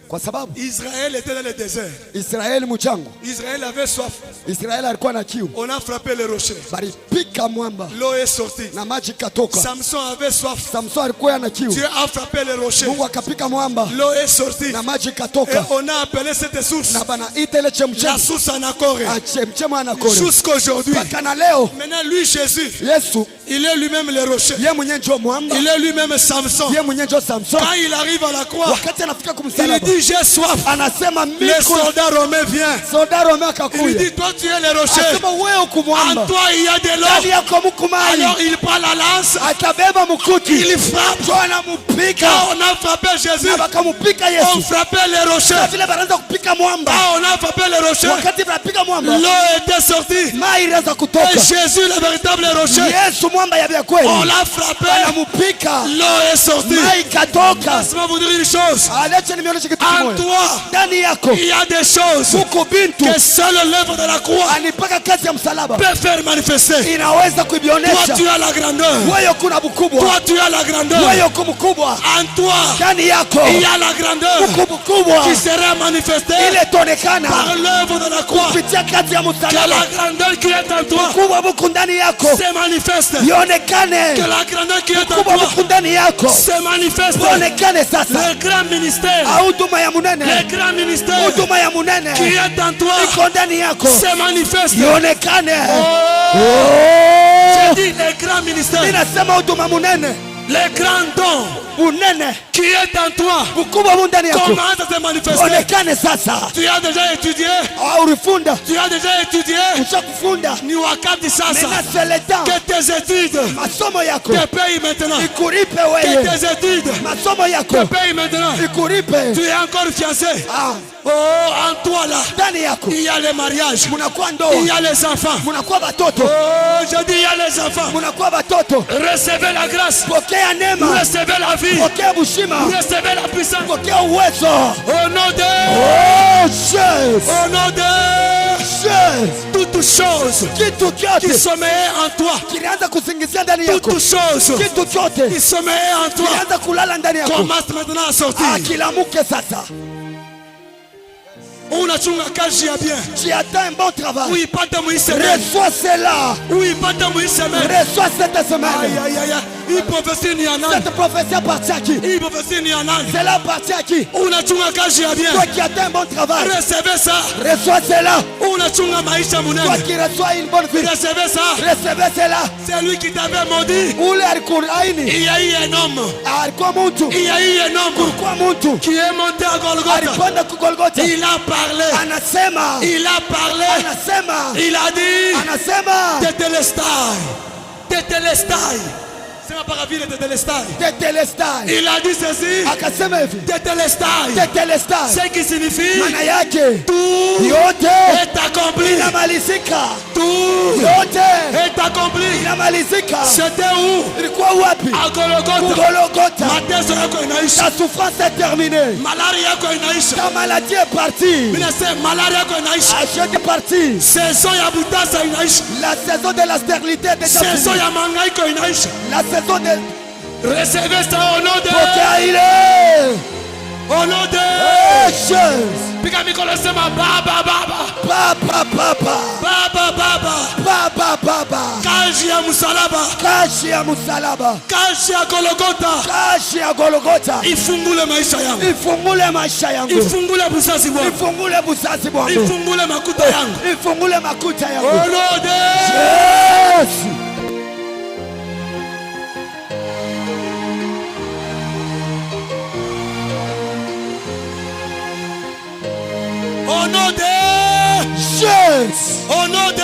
kwa sababu Israël était dans le désert. Israeli mchango. Israël avait soif. Israeli alikuwa na kiu. On a frappé les rochers. Balipika mwamba L'eau est sortie. na maji katoka. Samson avait soif. Samson alikuwa na kiu. Dieu a frappé les rochers. Mungu akapika mwamba L'eau est sortie. na maji Et katoka. on a appelé cette source Na banaita ile la chemchemi. source Anakore. Chemchemi anakore. Jusqu'aujourd'hui. Mpaka na leo Maintenant, lui, Jésus, Yesu il est lui-même le rocher. yeye mwenyewe ndio mwamba. Il est lui-même Samson. Yeye mwenyewe ndio Samson. Quand il arrive à la croix, Wakati anafika il kumsalaba, dit j'ai soif. anasema mimi Le soldat romain vient. soda Rome Il akakuya. dit toi tu es le rocher. Anasema wewe uko En mwamba. toi il y a de Ndani l'eau. yako mko maji. Alors il prend la lance. Atabeba mkuki. Il frappe. Ndio anampika. Quand on a frappé Jésus, Na bakampika on Yesu. frappait les Na rochers. vile banaanza kupika mwamba. Quand on a frappé les rochers, Wakati banapika mwamba, l'eau était sortie. mai ilianza Et kutoka. Jésus, le véritable rocher, Yesu mwamba ya vya kweli. on l'a frappé. Anampika. L'eau est sortie. Mai katoka. Laisse-moi vous dire une chose. Acha nimeonyesha kitu En kimoja. toi, Ndani yako il y a des choses uko bintu que seule l'œuvre de la croix anipaka kazi ya msalaba peut faire manifester. inaweza Toi, kuibionyesha. tu as la grandeur. Wewe kuna mkubwa. Toi, tu as la grandeur. Wewe uko mkubwa. En toi, Ndani yako il y a la grandeur uko mkubwa. qui sera manifestée Ile tonekana par l'œuvre de la croix. kupitia kazi ya Que msalaba. la grandeur qui est en toi Mkubwa mko ndani yako. se manifeste. Que Ionekane. la grandeur qui est en Mkubwa toi mko ndani yako. se manifeste. Ionekane sasa. Le grand ministère, Huduma ya munene. le grand ministère Huduma ya munene. qui est en toi Iko ndani yako. se manifeste. Ionekane. Oh, Oh. je dis le grand ministère, Ninasema huduma munene. le grand don Munene. qui est en toi Mkubwa mu ndani yako. commence à se manifester. Onekane sasa. Tu as déjà étudié, Ulifunda. tu as déjà étudié. Ushakufunda. Ni wakati sasa Maintenant c'est le temps. que tes études Masomo yako. te payent maintenant. Ikuripe Que wewe. tes études Masomo yako. te payent maintenant. Ikuripe. Tu es encore fiancé. Ah, Oh, en toi là, ndani yako. il y a les mariages, Munakuwa il ndoa. y a les enfants. Munakuwa batoto. Oh, je dis il y a les enfants. Munakuwa batoto. Recevez la grâce, Pokea neema. recevez la vie, Pokea bushima. recevez la puissance. Pokea uwezo. Au nom de, Oh, Jésus. au nom de, Toute chose qui sommeille en toi. Toute chose qui sommeille en toi commence maintenant à sortir. Unachunga kazi ya bien. Tu attends un bon travail. Oui, pata muiseme. Reçois cela. Oui, pata muiseme. Reçois cette semaine. Aïe, aïe, aïe. Il prophétie ni anan. Cette prophétie appartient à qui? Il prophétie ni anan. Cela appartient à qui? Unachunga kazi ya bien. Toi qui attends un bon travail. Recevez ça. Reçois cela. Unachunga maisha munene. Toi qui reçois une bonne vie. Recevez ça. Recevez cela. C'est lui qui t'avait maudit. Ule alikuaini. Il y a eu un homme. Alikuwa mtu. Il y a eu un homme. Kulikuwa mtu. Qui est monté à Golgotha. Alipanda ku Golgotha. Il a parlé. Anasema. Il a parlé. Anasema. Il a dit. Anasema. Tetelestai. Tetelestai. C'est ma parabole de Tetelestai. Tetelestai. Il a dit ceci. Akasema hivi. Tetelestai. Tetelestai. Ce qui signifie. Maana yake. Tout yote est accompli. Inamalizika. Tout yote est accompli. Inamalizika. C'était où? Ilikuwa wapi? À Golgotha. Golgotha. Mateso yako inaisha. Ta souffrance est terminée. Malaria yako inaisha. Ta maladie est partie. Mimi nasema malaria yako inaisha. Achete partie. Saison ya butasa inaisha. La saison de la stérilité est déjà finie. Saison ya mangaiko inaisha. La saison de recevez ça au nom de au nom de Jesus. Piga mikono sema baba baba. Baba baba. Baba baba. Baba baba. Kazi ya msalaba. Kazi ya msalaba. Kazi ya Golgotha. Kazi ya Golgotha. Ifungule maisha yangu. Ifungule maisha yangu. Ifungule buzazi bwangu. Ifungule buzazi bwangu. Ifungule makuta yangu. Ifungule makuta yangu. Au nom de Jésus. au nom de Jésus. au nom de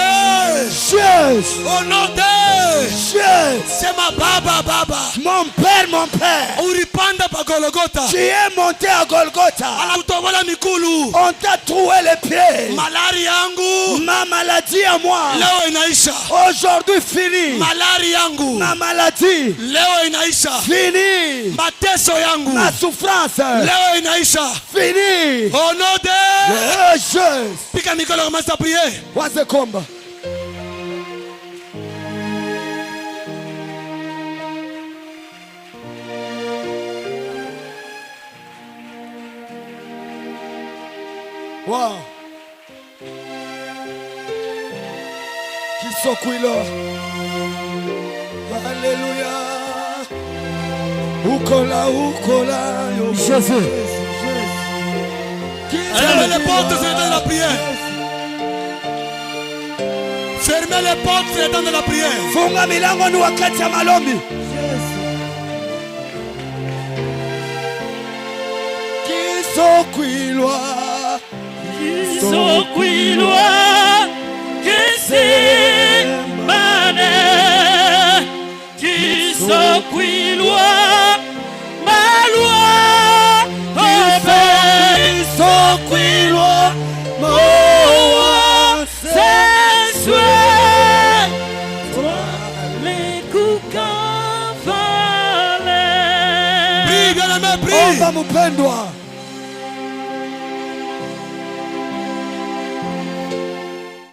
Jésus. au nom de Jésus. c'est ma baba baba. Mon père, mon père. Ulipanda pa Golgotha. Tu es monté à Golgotha. Alakutobola mikulu. On t'a troué les pieds. Malaria yangu. Ma maladie à moi. Leo inaisha. Aujourd'hui fini. Malaria yangu. Ma maladie. Leo inaisha. Fini. Mateso yangu. Ma souffrance. Leo inaisha. Fini. Au nom de Jésus. Pika mikono commence à prier. Waze komba. Wow. Kisokwilo. Alléluia. Ukola ukola yo. Jésus. Fermez les portes, c'est le temps de la prière. Fermez les portes, c'est le temps de la prière. Funga milango ni wakati ya malombi. Kisokwilwa. Kisokwilwa. Kisimane. Kisokwilwa. Malwa. Kisokwilwa. Moa. Sensue. Les coups Prie, bien-aimé, prie. Omba mpendwa.